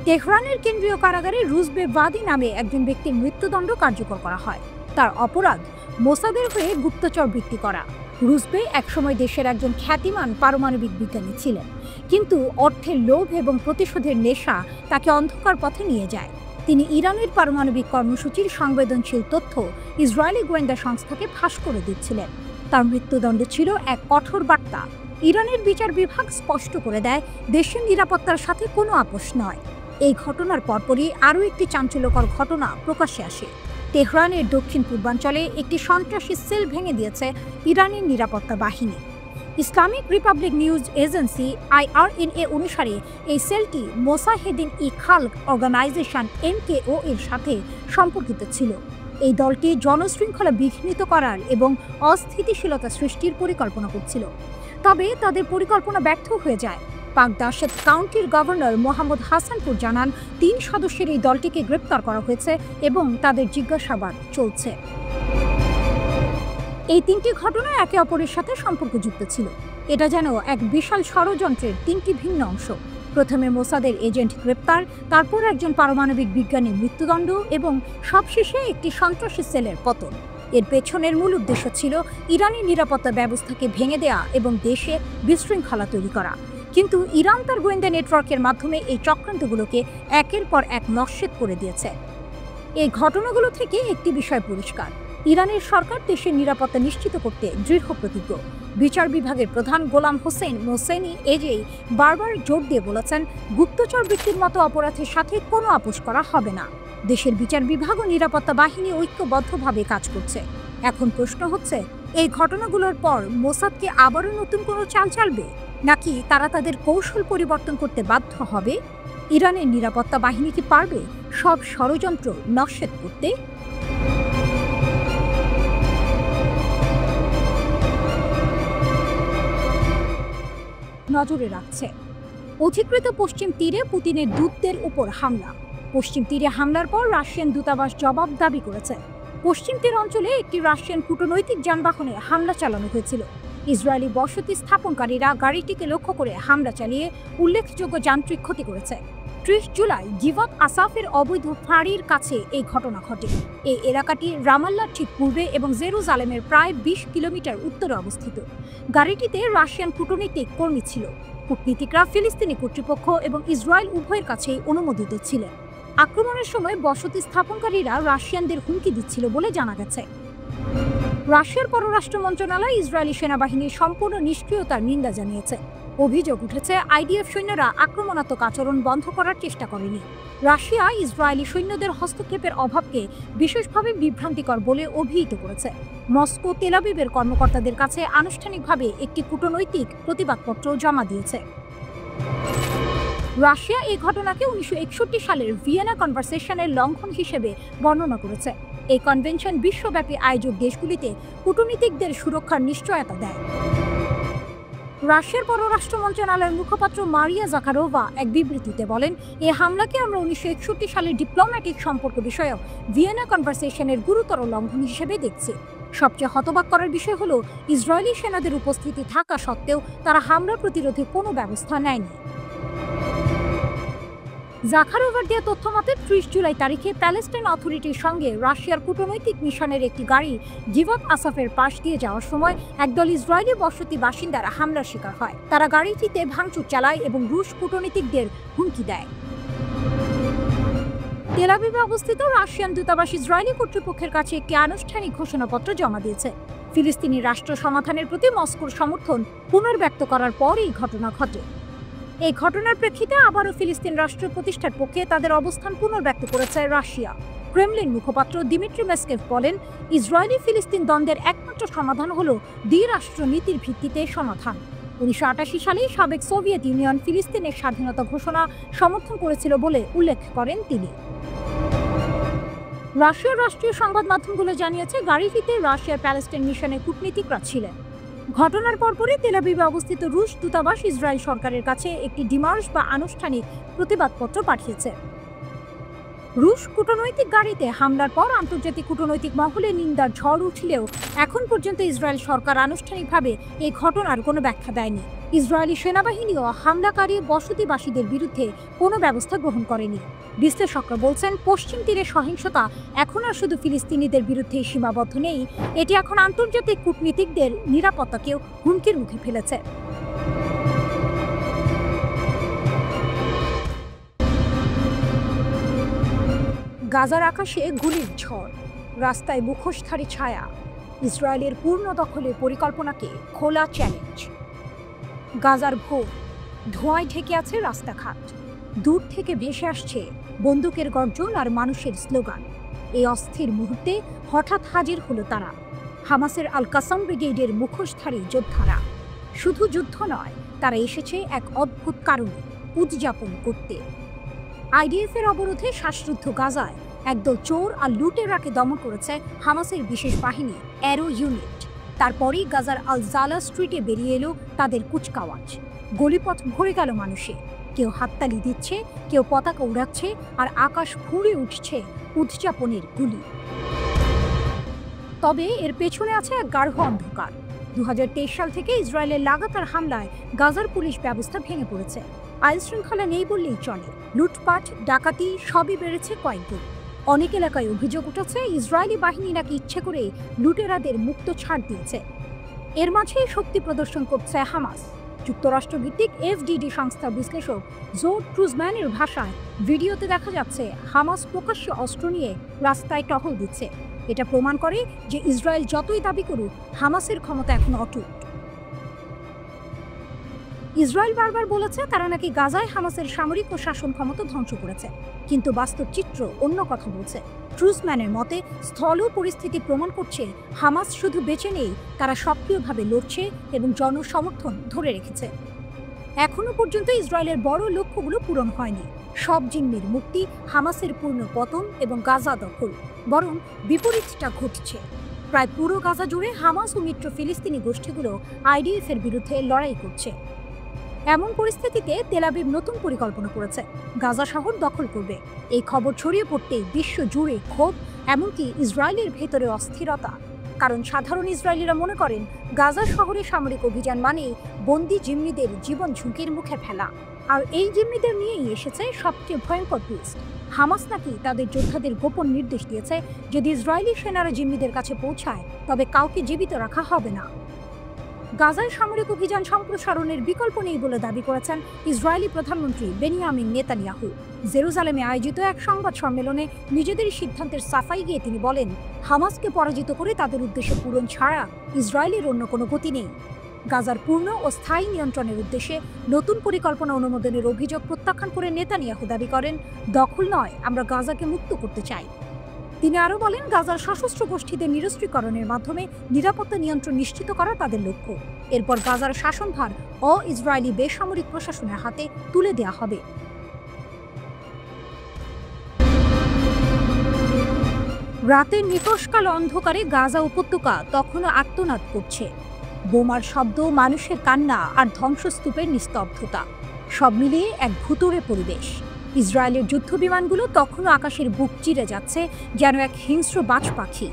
S1: তেহরানের কেন্দ্রীয় কারাগারে রুজবে বাদি নামে একজন ব্যক্তির মৃত্যুদণ্ড কার্যকর করা হয়। তার অপরাধ মোসাদের হয়ে গুপ্তচর বৃত্তি করা। রুজবে একসময় দেশের একজন খ্যাতিমান পারমাণবিক বিজ্ঞানী ছিলেন, কিন্তু অর্থের লোভ এবং প্রতিশোধের নেশা তাকে অন্ধকার পথে নিয়ে যায়। তিনি ইরানের পারমাণবিক কর্মসূচির সংবেদনশীল তথ্য ইসরায়েলি গোয়েন্দা সংস্থাকে ফাঁস করে দিচ্ছিলেন। তার মৃত্যুদণ্ড ছিল এক কঠোর বার্তা। ইরানের বিচার বিভাগ স্পষ্ট করে দেয়, দেশের নিরাপত্তার সাথে কোনো আপোষ নয়। এই ঘটনার পরপরই আরও একটি চাঞ্চল্যকর ঘটনা প্রকাশ্যে আসে। তেহরানের দক্ষিণ পূর্বাঞ্চলে একটি সন্ত্রাসী সেল ভেঙে দিয়েছে ইরানের নিরাপত্তা বাহিনী। Islamic Republic news agency IRNA অনুসারে এই সেলটি মোসাহেদিন ই খালক অর্গানাইজেশন MKO এর সাথে সম্পর্কিত ছিল। এই দলটি জনশৃঙ্খলা বিঘ্নিত করার এবং অস্থিতিশীলতা সৃষ্টির পরিকল্পনা করছিল। তবে তাদের পরিকল্পনা ব্যর্থ হয়ে যায়। পাক দাশেত কাউন্টির গভর্নর মোহাম্মদ হাসানপুর জানান, 3 সদস্যের এই দলটিকে গ্রেপ্তার করা হয়েছে এবং তাদের জিজ্ঞাসাবাদ চলছে। এই 3টি ঘটনা একে অপরের সাথে সম্পর্কযুক্ত ছিল। এটা যেন এক বিশাল ষড়যন্ত্রের 3টি ভিন্ন অংশ। প্রথমে মোসাদের এজেন্ট গ্রেপ্তার, তারপর একজন পারমাণবিক বিজ্ঞানীর মৃত্যুদণ্ড এবং সবশেষে একটি সন্ত্রাসী সেলের পতন। এর পেছনের মূল উদ্দেশ্য ছিল ইরানের নিরাপত্তা ব্যবস্থাকে ভেঙে দেয়া এবং দেশে বিশৃঙ্খলা তৈরি করা। কিন্তু ইরান তার গোয়েন্দা নেটওয়ার্কের মাধ্যমে এই চক্রান্তগুলোকে একের পর এক নস্যাৎ করে দিয়েছে। এই ঘটনাগুলো থেকে একটি বিষয় পরিষ্কার, ইরানের সরকার দেশের নিরাপত্তা নিশ্চিত করতে দৃঢ় প্রতিজ্ঞ। বিচার বিভাগের প্রধান গোলাম হোসেন মোসেনি এজেই বারবার জোর দিয়ে বলেছেন, গুপ্তচর বৃত্তির মতো অপরাধের সাথে কোনো আপোষ করা হবে না। দেশের বিচার বিভাগ ও নিরাপত্তা বাহিনী ঐক্যবদ্ধভাবে কাজ করছে। এখন প্রশ্ন হচ্ছে, এই ঘটনাগুলোর পর মোসাদকে আবারও নতুন কোনো চাল চালবে, নাকি তারা তাদের কৌশল পরিবর্তন করতে বাধ্য হবে? ইরানের নিরাপত্তা বাহিনী কি পারবে সব ষড়যন্ত্র নস্যাৎ করতে? নজরে রাখছে অধিকৃত পশ্চিম তীরে পুতিনের দূতদের উপর হামলা। পশ্চিম তীরে হামলার পর রাশিয়ান দূতাবাস জবাব দাবি করেছে। পশ্চিম তীর অঞ্চলে একটি রাশিয়ান কূটনৈতিক যানবাহনে হামলা চালানো হয়েছিল। ইসরায়েলি বসতি স্থাপনকারীরা গাড়িটিকে লক্ষ্য করে হামলা চালিয়ে উল্লেখযোগ্য যান্ত্রিক ক্ষতি করেছে। 30 জুলাই গিভত আসাফের অবৈধ ফাঁড়ির কাছে এই ঘটনা ঘটে। এই এলাকাটি রামাল্লার ঠিক পূর্বে এবং জেরুজালেমের প্রায় 20 কিলোমিটার উত্তরে অবস্থিত। গাড়িটিতে রাশিয়ান কূটনৈতিক কর্মী ছিল। কূটনীতিকরা ফিলিস্তিনি কর্তৃপক্ষ এবং ইসরায়েল উভয়ের কাছেই অনুমোদিত ছিলেন। আক্রমণের সময় বসতি স্থাপনকারীরা রাশিয়ানদের হুমকি দিচ্ছিল বলে জানা গেছে। রাশিয়ার পররাষ্ট্র মন্ত্রণালয় ইসরায়েলি সেনাবাহিনীর সম্পূর্ণ নিষ্ক্রিয়তার নিন্দা জানিয়েছে। অভিযোগ উঠেছে, IDF সৈন্যরা আক্রমণাত্মক আচরণ বন্ধ করার চেষ্টা করেনি। রাশিয়া ইসরায়েলি সৈন্যদের হস্তক্ষেপের অভাবকে বিশেষভাবে বিভ্রান্তিকর বলে অভিহিত করেছে। মস্কো তেল আবিবের কর্মকর্তাদের কাছে আনুষ্ঠানিকভাবে একটি কূটনৈতিক প্রতিবাদপত্র জমা দিয়েছে। রাশিয়া এই ঘটনাকে 1961 সালের ভিয়েনা কনভারসেশনের লঙ্ঘন হিসেবে বর্ণনা করেছে। এই কনভেনশন বিশ্বব্যাপী আয়োজক দেশগুলিতে কূটনীতিকদের সুরক্ষার নিশ্চয়তা দেয়। রাশিয়ার পররাষ্ট্র মন্ত্রণালয়ের মুখপাত্র মারিয়া জাকারোভা এক বিবৃতিতে বলেন, এই হামলাকে আমরা 1961 সালের ডিপ্লোম্যাটিক সম্পর্ক বিষয়ক ভিয়েনা কনভারসেশনের গুরুতর লঙ্ঘন হিসেবে দেখছি। সবচেয়ে হতবাক করার বিষয় হলো, ইসরায়েলি সেনাদের উপস্থিতি থাকা সত্ত্বেও তারা হামলা প্রতিরোধে কোনো ব্যবস্থা নেয়নি। জাকারোভার দেওয়া তথ্য মতে 30 জুলাই তারিখে প্যালেস্টাইন অথরিটির সঙ্গে রাশিয়ার কূটনৈতিক মিশনের একটি গাড়ি গিভত আসাফের পাশ দিয়ে যাওয়ার সময় একদল ইসরায়েলি বসতি বাসিন্দারা হামলার শিকার হয়। তারা গাড়িটিতে ভাঙচুর চালায় এবং রুশ কূটনীতিকদের হুমকি দেয়। তেল আবিবে অবস্থিত রাশিয়ান দূতাবাস ইসরায়েলি কর্তৃপক্ষের কাছে একটি আনুষ্ঠানিক ঘোষণাপত্র জমা দিয়েছে। ফিলিস্তিনি রাষ্ট্র সমাধানের প্রতি মস্কোর সমর্থন পুনর্ব্যক্ত করার পর এই ঘটনা ঘটে। এই ঘটনার প্রেক্ষিতে আবারও ফিলিস্তিন রাষ্ট্র প্রতিষ্ঠার পক্ষে তাদের অবস্থান পুনর্ব্যক্ত করেছে রাশিয়া। ক্রেমলিন মুখপাত্র দিমিত্রি মেসকেভ বলেন, ইসরায়েলি ফিলিস্তিন দ্বন্দ্বের একমাত্র সমাধান হল দ্বিরাষ্ট্র নীতির ভিত্তিতে সমাধান। 1988 সালে সাবেক সোভিয়েত ইউনিয়ন ফিলিস্তিনের স্বাধীনতা ঘোষণা সমর্থন করেছিল বলে উল্লেখ করেন তিনি। রাশিয়ার রাষ্ট্রীয় সংবাদ মাধ্যমগুলো জানিয়েছে, গাড়িটিতে রাশিয়ার প্যালেস্টাইন মিশনের কূটনীতিকরা ছিলেন। ঘটনার পরপরই তেল আবিবে অবস্থিত রুশ দূতাবাস ইসরায়েল সরকারের কাছে একটি ডিমার্শ বা আনুষ্ঠানিক প্রতিবাদপত্র পাঠিয়েছে। রুশ কূটনৈতিক গাড়িতে হামলার পর আন্তর্জাতিক কূটনৈতিক মহলে নিন্দার ঝড় উঠলেও এখন পর্যন্ত ইসরায়েল সরকার আনুষ্ঠানিকভাবে এই ঘটনার কোনো ব্যাখ্যা দেয়নি। ইসরায়েলি সেনাবাহিনীও হামলাকারী বসতিবাসীদের বিরুদ্ধে কোনো ব্যবস্থা গ্রহণ করেনি। বিশ্লেষকরা বলছেন, পশ্চিম তীরে সহিংসতা এখন আর শুধু ফিলিস্তিনিদের বিরুদ্ধে সীমাবদ্ধ নেই, এটি এখন আন্তর্জাতিক কূটনীতিকদের নিরাপত্তাকেও হুমকির মুখে ফেলেছে। গাজার আকাশে গুলির ঝড়, রাস্তায় মুখোশধারী ছায়া, ইসরায়েলের পূর্ণ দখলের পরিকল্পনাকে খোলা চ্যালেঞ্জ। গাজার ভোর, ধোঁয়ায় ঢেকে আছে রাস্তাঘাট, দূর থেকে ভেসে আসছে বন্দুকের গর্জন আর মানুষের স্লোগান। এই অস্থির মুহূর্তে হঠাৎ হাজির হলো তারা, হামাসের আল কাসাম ব্রিগেডের মুখোশধারী যোদ্ধারা। শুধু যুদ্ধ নয়, তারা এসেছে এক অদ্ভুত কারণে, উদযাপন করতে। আইডিএফের অবরোধে শ্বাসরুদ্ধ গাজায় একদল চোর আর লুটেরাকে দমন করেছে হামাসের বিশেষ বাহিনী অ্যারো ইউনিট। তারপরেই গাজার আল জালা স্ট্রিটে বেরিয়ে এলো তাদের কুচকাওয়াজ। গলিপথ ভরে গেল মানুষে, কেউ হাততালি দিচ্ছে, কেউ পতাকা উড়াচ্ছে, আর আকাশ ফুঁড়ে উঠছে উদযাপনের গুলি। তবে এর পেছনে আছে এক গাঢ় অন্ধকার। 2023 সাল থেকে ইসরায়েলের লাগাতার হামলায় গাজার পুলিশ ব্যবস্থা ভেঙে পড়েছে। আইন শৃঙ্খলা নেই বললেই চলে, লুটপাট, ডাকাতি সবই বেড়েছে কয়েকগুণ। অনেক এলাকায় অভিযোগ উঠেছে ইসরায়েলি বাহিনী নাকি ইচ্ছে করে লুটেরাদের মুক্ত ছাড় দিয়েছে। এর মাঝেই শক্তি প্রদর্শন করছে হামাস। যুক্তরাষ্ট্র ভিত্তিক এফডিডি সংস্থার বিশ্লেষক জো ট্রুজম্যানের ভাষায়, ভিডিওতে দেখা যাচ্ছে হামাস প্রকাশ্যে অস্ত্র নিয়ে রাস্তায় টহল দিচ্ছে। এটা প্রমাণ করে যে ইসরায়েল যতই দাবি করুক, হামাসের ক্ষমতা এখন অটুট। ইসরায়েল বারবার বলেছে তারা নাকি গাজায় হামাসের সামরিক ও শাসন ক্ষমতা ধ্বংস করেছে, কিন্তু বাস্তব চিত্র অন্য কথা বলছে। ট্রুজম্যানের মতে, স্থল পরিস্থিতি প্রমাণ করছে হামাস শুধু বেঁচে নেই, তারা সক্রিয়ভাবে লড়ছে এবং জনসমর্থন ধরে রেখেছে। এখনো পর্যন্ত ইসরায়েলের বড় লক্ষ্যগুলো পূরণ হয়নি। সব জিম্মির মুক্তি, হামাসের পূর্ণ পতন এবং গাজা দখল। বরং বিপরীতটা ঘটছে। প্রায় পুরো গাজা জুড়ে হামাস ও মিত্র ফিলিস্তিনি গোষ্ঠীগুলো আইডিএফের বিরুদ্ধে লড়াই করছে। এমন পরিস্থিতিতে তেল আবিব নতুন পরিকল্পনা করেছে, গাজা শহর দখল করবে। এই খবর ছড়িয়ে পড়তেই বিশ্ব জুড়ে ক্ষোভ, এমনকি ইসরায়েলের ভেতরে অস্থিরতা। কারণ সাধারণ ইসরায়েলিরা মনে করেন গাজা শহরে সামরিক অভিযান মানে বন্দী জিম্মিদের জীবন ঝুঁকির মুখে ফেলা। আর এই জিম্মিদের নিয়েই এসেছে সবচেয়ে ভয়ঙ্কর টুইস্ট। হামাস নাকি তাদের যোদ্ধাদের গোপন নির্দেশ দিয়েছে, যদি ইসরায়েলি সেনারা জিম্মিদের কাছে পৌঁছায় তবে কাউকে জীবিত রাখা হবে না। গাজায় সামরিক অভিযান সম্প্রসারণের বিকল্প নেই বলে দাবি করেছেন ইসরায়েলি প্রধানমন্ত্রী বেনিয়ামিন নেতানিয়াহু। জেরুজালেমে আয়োজিত এক সংবাদ সম্মেলনে নিজেদের সিদ্ধান্তের সাফাই গিয়ে তিনি বলেন, হামাসকে পরাজিত করে তাদের উদ্দেশ্য পূরণ ছাড়া ইসরায়েলের অন্য কোনো গতি নেই। গাজার পূর্ণ ও স্থায়ী নিয়ন্ত্রণের উদ্দেশ্যে নতুন পরিকল্পনা অনুমোদনের অভিযোগ প্রত্যাখ্যান করে নেতানিয়াহু দাবি করেন, দখল নয়, আমরা গাজাকে মুক্ত করতে চাই। তিনি আরও বলেন, গাজার সশস্ত্র গোষ্ঠীদের নিরস্ত্রীকরণের মাধ্যমে নিরাপত্তা নিয়ন্ত্রণ নিশ্চিত করা তাদের লক্ষ্য। এরপর গাজার শাসনভার ইসরায়েলি বেসামরিক প্রশাসনের হাতে তুলে দেওয়া হবে। রাতের নিকষকাল অন্ধকারে গাজা উপত্যকা তখনও আর্তনাদ করছে। বোমার শব্দ, মানুষের কান্না আর ধ্বংসস্তূপের নিস্তব্ধতা, সব মিলিয়ে এক ভুতুড়ে পরিবেশ। ইসরায়েলের যুদ্ধবিমানগুলো তখনও আকাশের বুক চিরে যাচ্ছে যেন এক হিংস্র বাজ পাখি।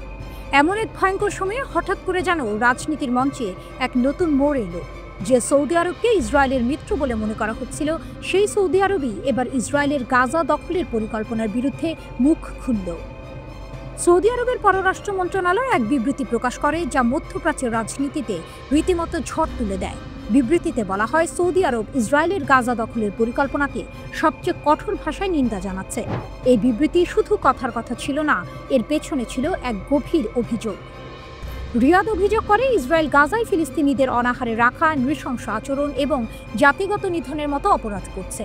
S1: এমন এক ভয়ঙ্কর সময়ে হঠাৎ করে যেন রাজনীতির মঞ্চে এক নতুন মোড় এলো। যে সৌদি আরবকে ইসরায়েলের মিত্র বলে মনে করা হচ্ছিল, সেই সৌদি আরবই এবার ইসরায়েলের গাজা দখলের পরিকল্পনার বিরুদ্ধে মুখ খুলল। সৌদি আরবের পররাষ্ট্র মন্ত্রণালয় এক বিবৃতি প্রকাশ করে, যা মধ্যপ্রাচ্যের রাজনীতিতে রীতিমতো ঝড় তুলে দেয়। বিবৃতিতে বলা হয়, সৌদি আরব ইসরায়েলের গাজা দখলের পরিকল্পনাকে সবচেয়ে কঠোর ভাষায় নিন্দা জানাচ্ছে। এই বিবৃতি শুধু কথার কথা ছিল না, এর পেছনে ছিল এক গভীর অভিযোগ। রিয়াদ অভিযোগ করে, ইসরায়েল গাজায় ফিলিস্তিনিদের অনাহারে রাখা, নৃশংস আচরণ এবং জাতিগত নিধনের মতো অপরাধ করছে।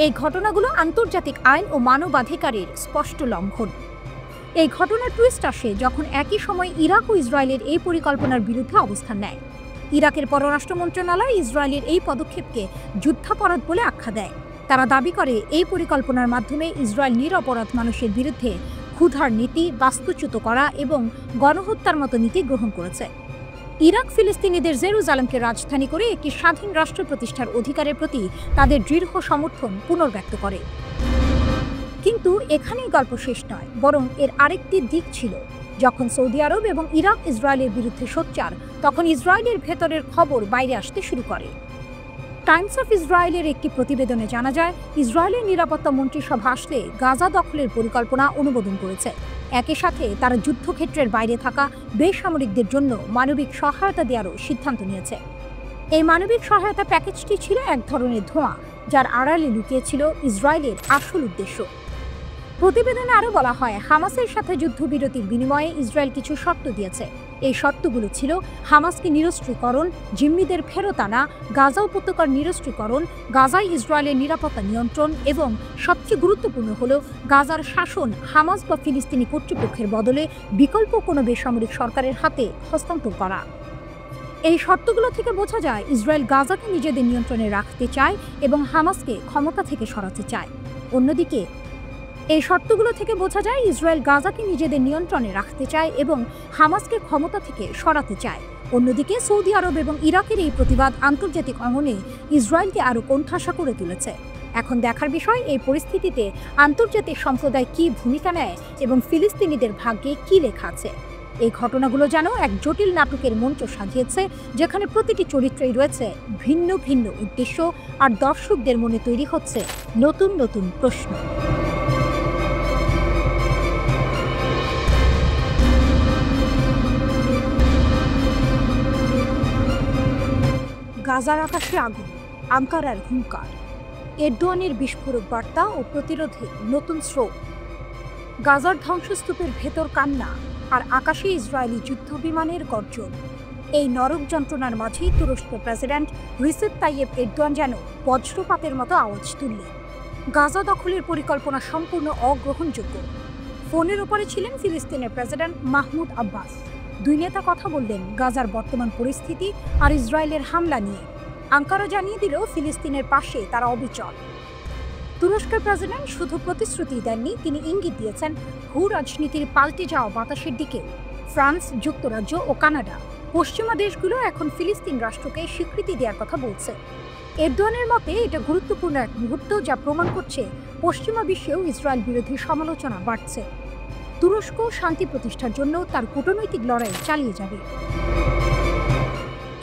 S1: এই ঘটনাগুলো আন্তর্জাতিক আইন ও মানবাধিকারের স্পষ্ট লঙ্ঘন। এই ঘটনার টুইস্ট আসে যখন একই সময় ইরাক ও ইসরায়েলের এই পরিকল্পনার বিরুদ্ধে অবস্থান নেয়। ইরাকের পররাষ্ট্র মন্ত্রণালয় ইসরায়েলের এই পদক্ষেপকে যুদ্ধাপরাধ বলে আখ্যা দেয়। তারা দাবি করে এই পরিকল্পনার মাধ্যমে ইসরায়েল নিরপরাধ মানুষের বিরুদ্ধে ক্ষুধার নীতি বাস্তুচ্যুত করা এবং গণহত্যার মতো নীতি গ্রহণ করেছে। ইরাক ফিলিস্তিনিদের জেরুজালেমকে রাজধানী করে একটি স্বাধীন রাষ্ট্র প্রতিষ্ঠার অধিকারের প্রতি তাদের দৃঢ় সমর্থন পুনর্ব্যক্ত করে। কিন্তু এখানেই গল্প শেষ নয়, বরং এর আরেকটি দিক ছিল। যখন সৌদি আরব এবং ইরাক ইসরায়েলের বিরুদ্ধে সোচ্চার, তখন ইসরায়েলের ভেতরের খবর বাইরে আসতে শুরু করে। টাইমস অফ ইসরায়েলের একটি প্রতিবেদনে জানা যায়, ইসরায়েলের নিরাপত্তা মন্ত্রিসভা আসলে গাজা দখলের পরিকল্পনা অনুমোদন করেছে। একই সাথে তারা যুদ্ধক্ষেত্রের বাইরে থাকা বেসামরিকদের জন্য মানবিক সহায়তা দেওয়ারও সিদ্ধান্ত নিয়েছে। এই মানবিক সহায়তা প্যাকেজটি ছিল এক ধরনের ধোঁয়া, যার আড়ালে লুকিয়েছিল ইসরায়েলের আসল উদ্দেশ্য। প্রতিবেদনে আরও বলা হয়, হামাসের সাথে যুদ্ধবিরতির বিনিময়ে ইসরায়েল কিছু শর্ত দিয়েছে। এই শর্তগুলো ছিল হামাসকে নিরস্ত্রীকরণ, জিম্মিদের ফেরত আনা, গাজা উপত্যকার নিরস্ত্রীকরণ, গাজায় ইসরায়েলের নিরাপত্তা নিয়ন্ত্রণ এবং সবচেয়ে গুরুত্বপূর্ণ হল গাজার শাসন হামাস বা ফিলিস্তিনি কর্তৃপক্ষের বদলে বিকল্প কোনো বেসামরিক সরকারের হাতে হস্তান্তর করা। এই শর্তগুলো থেকে বোঝা যায় ইসরায়েল গাজাকে নিজেদের নিয়ন্ত্রণে রাখতে চায় এবং হামাসকে ক্ষমতা থেকে সরাতে চায়। অন্যদিকে এই শর্তগুলো থেকে বোঝা যায় ইসরায়েল গাজাকে নিজেদের নিয়ন্ত্রণে রাখতে চায় এবং হামাসকে ক্ষমতা থেকে সরাতে চায়। অন্যদিকে সৌদি আরব এবং ইরাকের এই প্রতিবাদ আন্তর্জাতিক অঙ্গনে ইসরায়েলকে আরও কোণঠাসা করে তুলেছে। এখন দেখার বিষয়, এই পরিস্থিতিতে আন্তর্জাতিক সম্প্রদায় কী ভূমিকা নেয় এবং ফিলিস্তিনিদের ভাগ্যে কী লেখা আছে। এই ঘটনাগুলো যেন এক জটিল নাটকের মঞ্চ সাজিয়েছে, যেখানে প্রতিটি চরিত্রেই রয়েছে ভিন্ন ভিন্ন উদ্দেশ্য, আর দর্শকদের মনে তৈরি হচ্ছে নতুন নতুন প্রশ্ন। গাজার আকাশে আগুন, আঙ্কারার হুঙ্কার, এরদোয়ানের বিস্ফোরক বার্তা ও প্রতিরোধে নতুন স্রোত। গাজার ধ্বংসস্তূপের ভেতর কান্না আর আকাশে ইসরায়েলি যুদ্ধবিমানের গর্জন। এই নরক যন্ত্রণার মাঝেই তুরস্কের প্রেসিডেন্ট রিসেপ তাইয়েপ এরদোয়ান যেন বজ্রপাতের মতো আওয়াজ তুললেন। গাজা দখলের পরিকল্পনা সম্পূর্ণ অগ্রহণযোগ্য। ফোনের ওপরে ছিলেন ফিলিস্তিনের প্রেসিডেন্ট মাহমুদ আব্বাস। দুই নেতা কথা বললেন গাজার বর্তমান পরিস্থিতি আর ইসরায়েলের হামলা নিয়ে। আঙ্কারা জানিয়ে দিল ফিলিস্তিনের পাশে তারা অবিচল। তুরস্কের প্রেসিডেন্ট শুধু প্রতিশ্রুতি দেননি, তিনি ইঙ্গিত দিয়েছেন ভূ রাজনীতির পাল্টে যাওয়া বাতাসের দিকেও। ফ্রান্স, যুক্তরাজ্য ও কানাডা, পশ্চিমা দেশগুলো এখন ফিলিস্তিন রাষ্ট্রকে স্বীকৃতি দেওয়ার কথা বলছে। এরদোয়ানের মতে এটা গুরুত্বপূর্ণ এক মুহূর্ত, যা প্রমাণ করছে পশ্চিমা বিশ্বেও ইসরায়েল বিরোধী সমালোচনা বাড়ছে। তুরস্ক শান্তি প্রতিষ্ঠার জন্য তার কূটনৈতিক লড়াই চালিয়ে যাবে।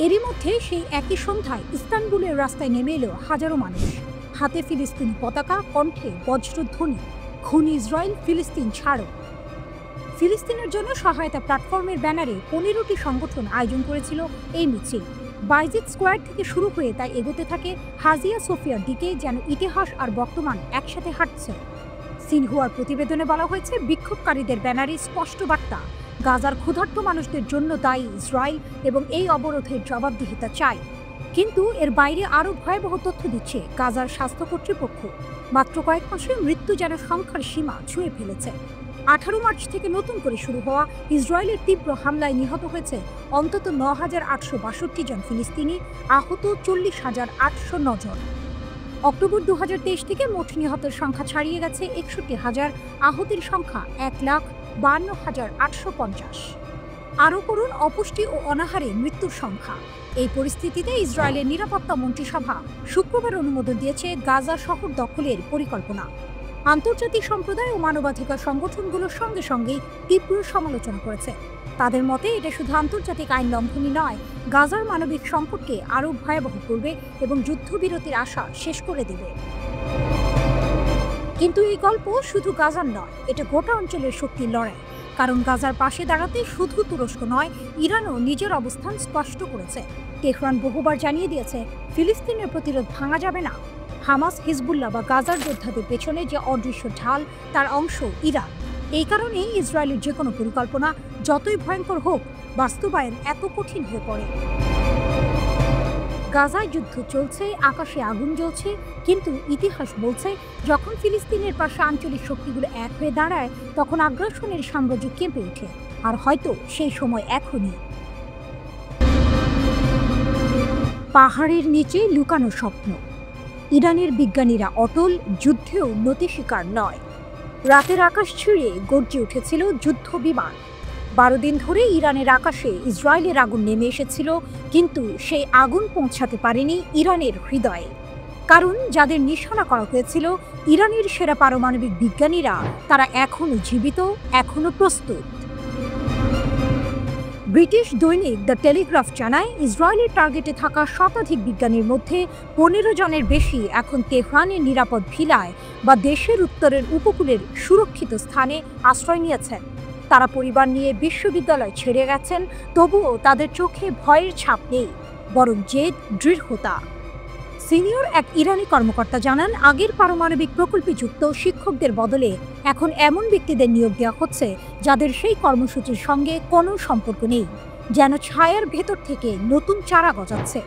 S1: এরই মধ্যে সেই একই সন্ধ্যায় ইস্তানবুলের রাস্তায় নেমে এলো হাজারো মানুষ। হাতে ফিলিস্তিনি পতাকা, কণ্ঠে বজ্রধ্বনি, খুন ইসরায়েল, ফিলিস্তিন ছাড়ো। ফিলিস্তিনের জন্য সহায়তা প্ল্যাটফর্মের ব্যানারে 15টি সংগঠন আয়োজন করেছিল এই মিছিল। বাইজিদ স্কোয়ার থেকে শুরু হয়ে তাই এগোতে থাকে হাজিয়া সোফিয়ার দিকে, যেন ইতিহাস আর বর্তমান একসাথে হাঁটছে। সিনহুয়ার প্রতিবেদনে বলা হয়েছে, বিক্ষোভকারীদের ব্যানারে স্পষ্ট বার্তা, গাজার ক্ষুধার্ত মানুষদের জন্য দায়ী ইসরায়েল এবং এই অবরোধের জবাবদিহিতা চাই। কিন্তু এর বাইরে আরও ভয়াবহ তথ্য দিচ্ছে গাজার স্বাস্থ্য কর্তৃপক্ষ। মাত্র কয়েক মাসে মৃত্যু যেন সংখ্যার সীমা ছুঁয়ে ফেলেছে। 18 মার্চ থেকে নতুন করে শুরু হওয়া ইসরায়েলের তীব্র হামলায় নিহত হয়েছে অন্তত 9,862 জন ফিলিস্তিনি, আহত 40,809 জন। অক্টোবর 2023 থেকে মোট নিহতের সংখ্যা ছাড়িয়ে গেছে 61,000, আহতের সংখ্যা 1,52,850। আরও করুন অপুষ্টি ও অনাহারে মৃত্যুর সংখ্যা। এই পরিস্থিতিতে ইসরায়েলের নিরাপত্তা মন্ত্রিসভা শুক্রবার অনুমোদন দিয়েছে গাজা শহর দখলের পরিকল্পনা। আন্তর্জাতিক সম্প্রদায় ও মানবাধিকার সংগঠনগুলোর সঙ্গে সঙ্গেই তীব্র সমালোচনা করেছে। তাদের মতে এটা শুধু আন্তর্জাতিক আইন লঙ্ঘনই নয়, গাজার মানবিক সংকটকে আরও ভয়াবহ করবে এবং যুদ্ধবিরতির আশা শেষ করে দেবে। কিন্তু এই গল্প শুধু গাজার নয়, এটা গোটা অঞ্চলের শক্তির লড়াই। কারণ গাজার পাশে দাঁড়াতে শুধু তুরস্ক নয়, ইরানও নিজের অবস্থান স্পষ্ট করেছে। তেহরান বহুবার জানিয়ে দিয়েছে ফিলিস্তিনের প্রতিরোধ ভাঙা যাবে না। হামাস, হিজবুল্লাহ বা গাজার যোদ্ধাদের পেছনে যে অদৃশ্য ঢাল, তার অংশ ইরান। এই কারণেই ইসরায়েলের যে কোনো পরিকল্পনা যতই ভয়ঙ্কর হোক, বাস্তবায়ন এত কঠিন হয়ে পড়ে। গাজায় যুদ্ধ চলছে, আকাশে আগুন জ্বলছে, কিন্তু ইতিহাস বলছে যখন ফিলিস্তিনের পাশে আঞ্চলিক শক্তিগুলো এক হয়ে দাঁড়ায় তখন আগ্রাসনের সাম্রাজ্য কেঁপে ওঠে। আর হয়তো সেই সময় এখনই। পাহাড়ের নিচে লুকানো স্বপ্ন। ইরানের বিজ্ঞানীরা অটল, যুদ্ধেও নতি শিকার নয়। রাতের আকাশ ছিঁড়ে গর্জে উঠেছিল যুদ্ধ বিমান। 12 দিন ধরে ইরানের আকাশে ইসরায়েলের আগুন নেমে এসেছিল, কিন্তু সেই আগুন পৌঁছাতে পারেনি ইরানের হৃদয়ে। কারণ যাদের নিশানা করা হয়েছিল ইরানের সেরা পারমাণবিক বিজ্ঞানীরা, তারা এখনও জীবিত, এখনও প্রস্তুত। ব্রিটিশ দৈনিক দ্য টেলিগ্রাফ জানায়, ইসরায়েলের টার্গেটে থাকা শতাধিক বিজ্ঞানীর মধ্যে 15 জনের বেশি এখন তেহরানের নিরাপদ ভিলায় বা দেশের উত্তরের উপকূলের সুরক্ষিত স্থানে আশ্রয় নিয়েছেন। তারা পরিবার নিয়ে বিশ্ববিদ্যালয় ছেড়ে গেছেন, তবুও তাদের চোখে ভয়ের ছাপ নেই, বরং জেদ, দৃঢ়তা। সিনিয়র এক ইরানি কর্মকর্তা জানান, আগের পারমাণবিক প্রকল্পে যুক্ত শিক্ষকদের বদলে এখন এমন ব্যক্তিদের নিয়োগ দেওয়া হচ্ছে যাদের সেই কর্মসূচির সঙ্গে কোনো সম্পর্ক নেই, যেন ছায়ার ভেতর থেকে নতুন চারা গজাচ্ছে।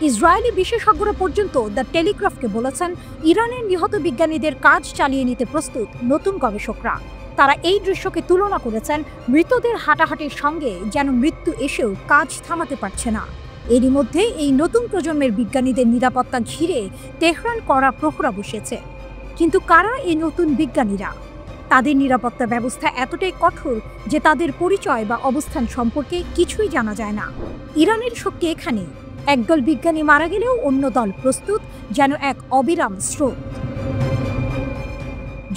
S1: ইসরায়েলি বিশেষজ্ঞরা পর্যন্ত দ্য টেলিগ্রাফকে বলেছেন, ইরানের নিহত বিজ্ঞানীদের কাজ চালিয়ে নিতে প্রস্তুত নতুন গবেষকরা। তারা এই দৃশ্যকে তুলনা করেছেন মৃতদের হাঁটাহাঁটির সঙ্গে, যেন মৃত্যু এসেও কাজ থামাতে পারছে না। এরই মধ্যে এই নতুন প্রজন্মের বিজ্ঞানীদের নিরাপত্তা ঘিরে তেহরান কড়া প্রহরা বসেছে। কিন্তু কারা এই নতুন বিজ্ঞানীরা? তাদের নিরাপত্তা ব্যবস্থা এতটাই কঠোর যে তাদের পরিচয় বা অবস্থান সম্পর্কে কিছুই জানা যায় না। ইরানের শক্তি এখানে, একদল বিজ্ঞানী মারা গেলেও অন্য দল প্রস্তুত, যেন এক অবিরাম স্রোত।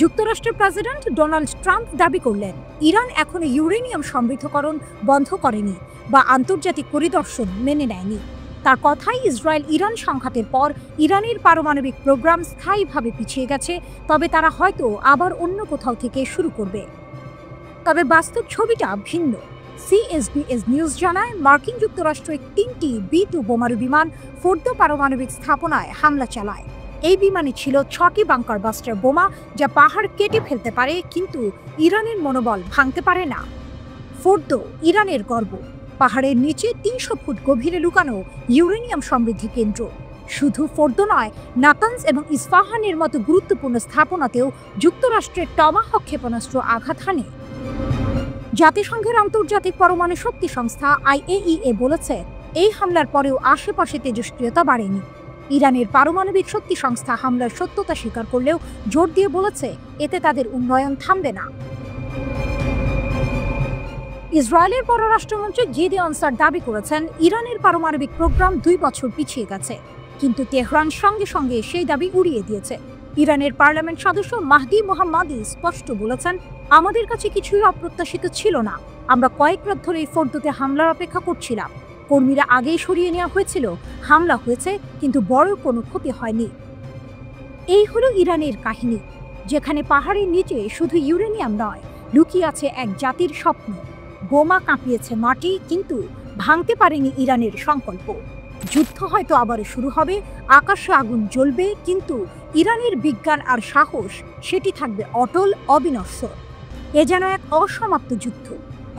S1: যুক্তরাষ্ট্রের প্রেসিডেন্ট ডোনাল্ড ট্রাম্প দাবি করলেন, ইরান এখনো ইউরেনিয়াম সমৃদ্ধকরণ বন্ধ করেনি বা আন্তর্জাতিক পরিদর্শন মেনে নেয়নি। তার কথাই, ইসরায়েল ইরান সংঘাতের পর ইরানের পারমাণবিক প্রোগ্রাম স্থায়ীভাবে পিছিয়ে গেছে, তবে তারা হয়তো আবার অন্য কোথাও থেকে শুরু করবে। তবে বাস্তব ছবিটা ভিন্ন। সিএসবিএস নিউজ জানায়, মার্কিন যুক্তরাষ্ট্র 3টি B-2 বোমারু বিমান ফোর্দো পারমাণবিক স্থাপনায় হামলা চালায়। এই বিমানে ছিল 6টি বাংকার বাস্টার বোমা, যা পাহাড় কেটে ফেলতে পারে, কিন্তু ইরানের মনোবল ভাঙতে পারে না। ফোর্দো ইরানের গর্ব, পাহাড়ের নিচে 300 ফুট গভীরে লুকানো ইউরেনিয়াম সমৃদ্ধি কেন্দ্র। শুধু ফোর্দো নয়, নাতানজ এবং ইস্পাহানের মতো গুরুত্বপূর্ণ স্থাপনাতেও যুক্তরাষ্ট্রের টমাহক ক্ষেপণাস্ত্র আঘাত হানে। জাতিসংঘের আন্তর্জাতিক পরমাণু শক্তি সংস্থা IAEA বলেছে, এই হামলার পরেও আশেপাশে তেজস্ক্রিয়তা বাড়েনি। ইরানের পারমাণবিক শক্তি সংস্থা হামলার সত্যতা স্বীকার করলেও জোর দিয়ে বলেছে, এতে তাদের উন্নয়ন থামবে না। ইসরায়েলের পররাষ্ট্রমন্ত্রী গিডিয়ন স্যার দাবি করেছেন, ইরানের পারমাণবিক প্রোগ্রাম 2 বছর পিছিয়ে গেছে, কিন্তু তেহরান সঙ্গে সঙ্গে সেই দাবি উড়িয়ে দিয়েছে। ইরানের পার্লামেন্ট সদস্য মাহদি মোহাম্মদি স্পষ্ট বলেছেন, আমাদের কাছে কিছুই অপ্রত্যাশিত ছিল না। আমরা কয়েক রাত ধরে এই ফোর্দোতে হামলার অপেক্ষা করছিলাম। কর্মীরা আগেই সরিয়ে নেওয়া হয়েছিল, হামলা হয়েছে, কিন্তু বড় কোনো ক্ষতি হয়নি। এই হলো ইরানের কাহিনী, যেখানে পাহাড়ের নিচে শুধু ইউরেনিয়াম নয়, লুকিয়ে আছে এক জাতির স্বপ্ন। বোমা কাঁপিয়েছে মাটি, কিন্তু ভাঙতে পারেনি ইরানের সংকল্প। যুদ্ধ হয়তো আবারও শুরু হবে, আকাশে আগুন জ্বলবে, কিন্তু ইরানের বিজ্ঞান আর সাহস সেটি থাকবে অটল, অবিনশ্বর। এ যেন এক অসমাপ্ত যুদ্ধ।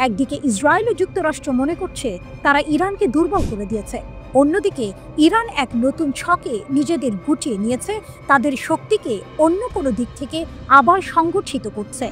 S1: একদিকে ইসরায়েল ও যুক্তরাষ্ট্র মনে করছে তারা ইরানকে দুর্বল করে দিয়েছে, অন্যদিকে ইরান এক নতুন ছকে নিজেদের গুটিয়ে নিয়েছে, তাদের শক্তিকে অন্য কোনো দিক থেকে আবার সংগঠিত করছে।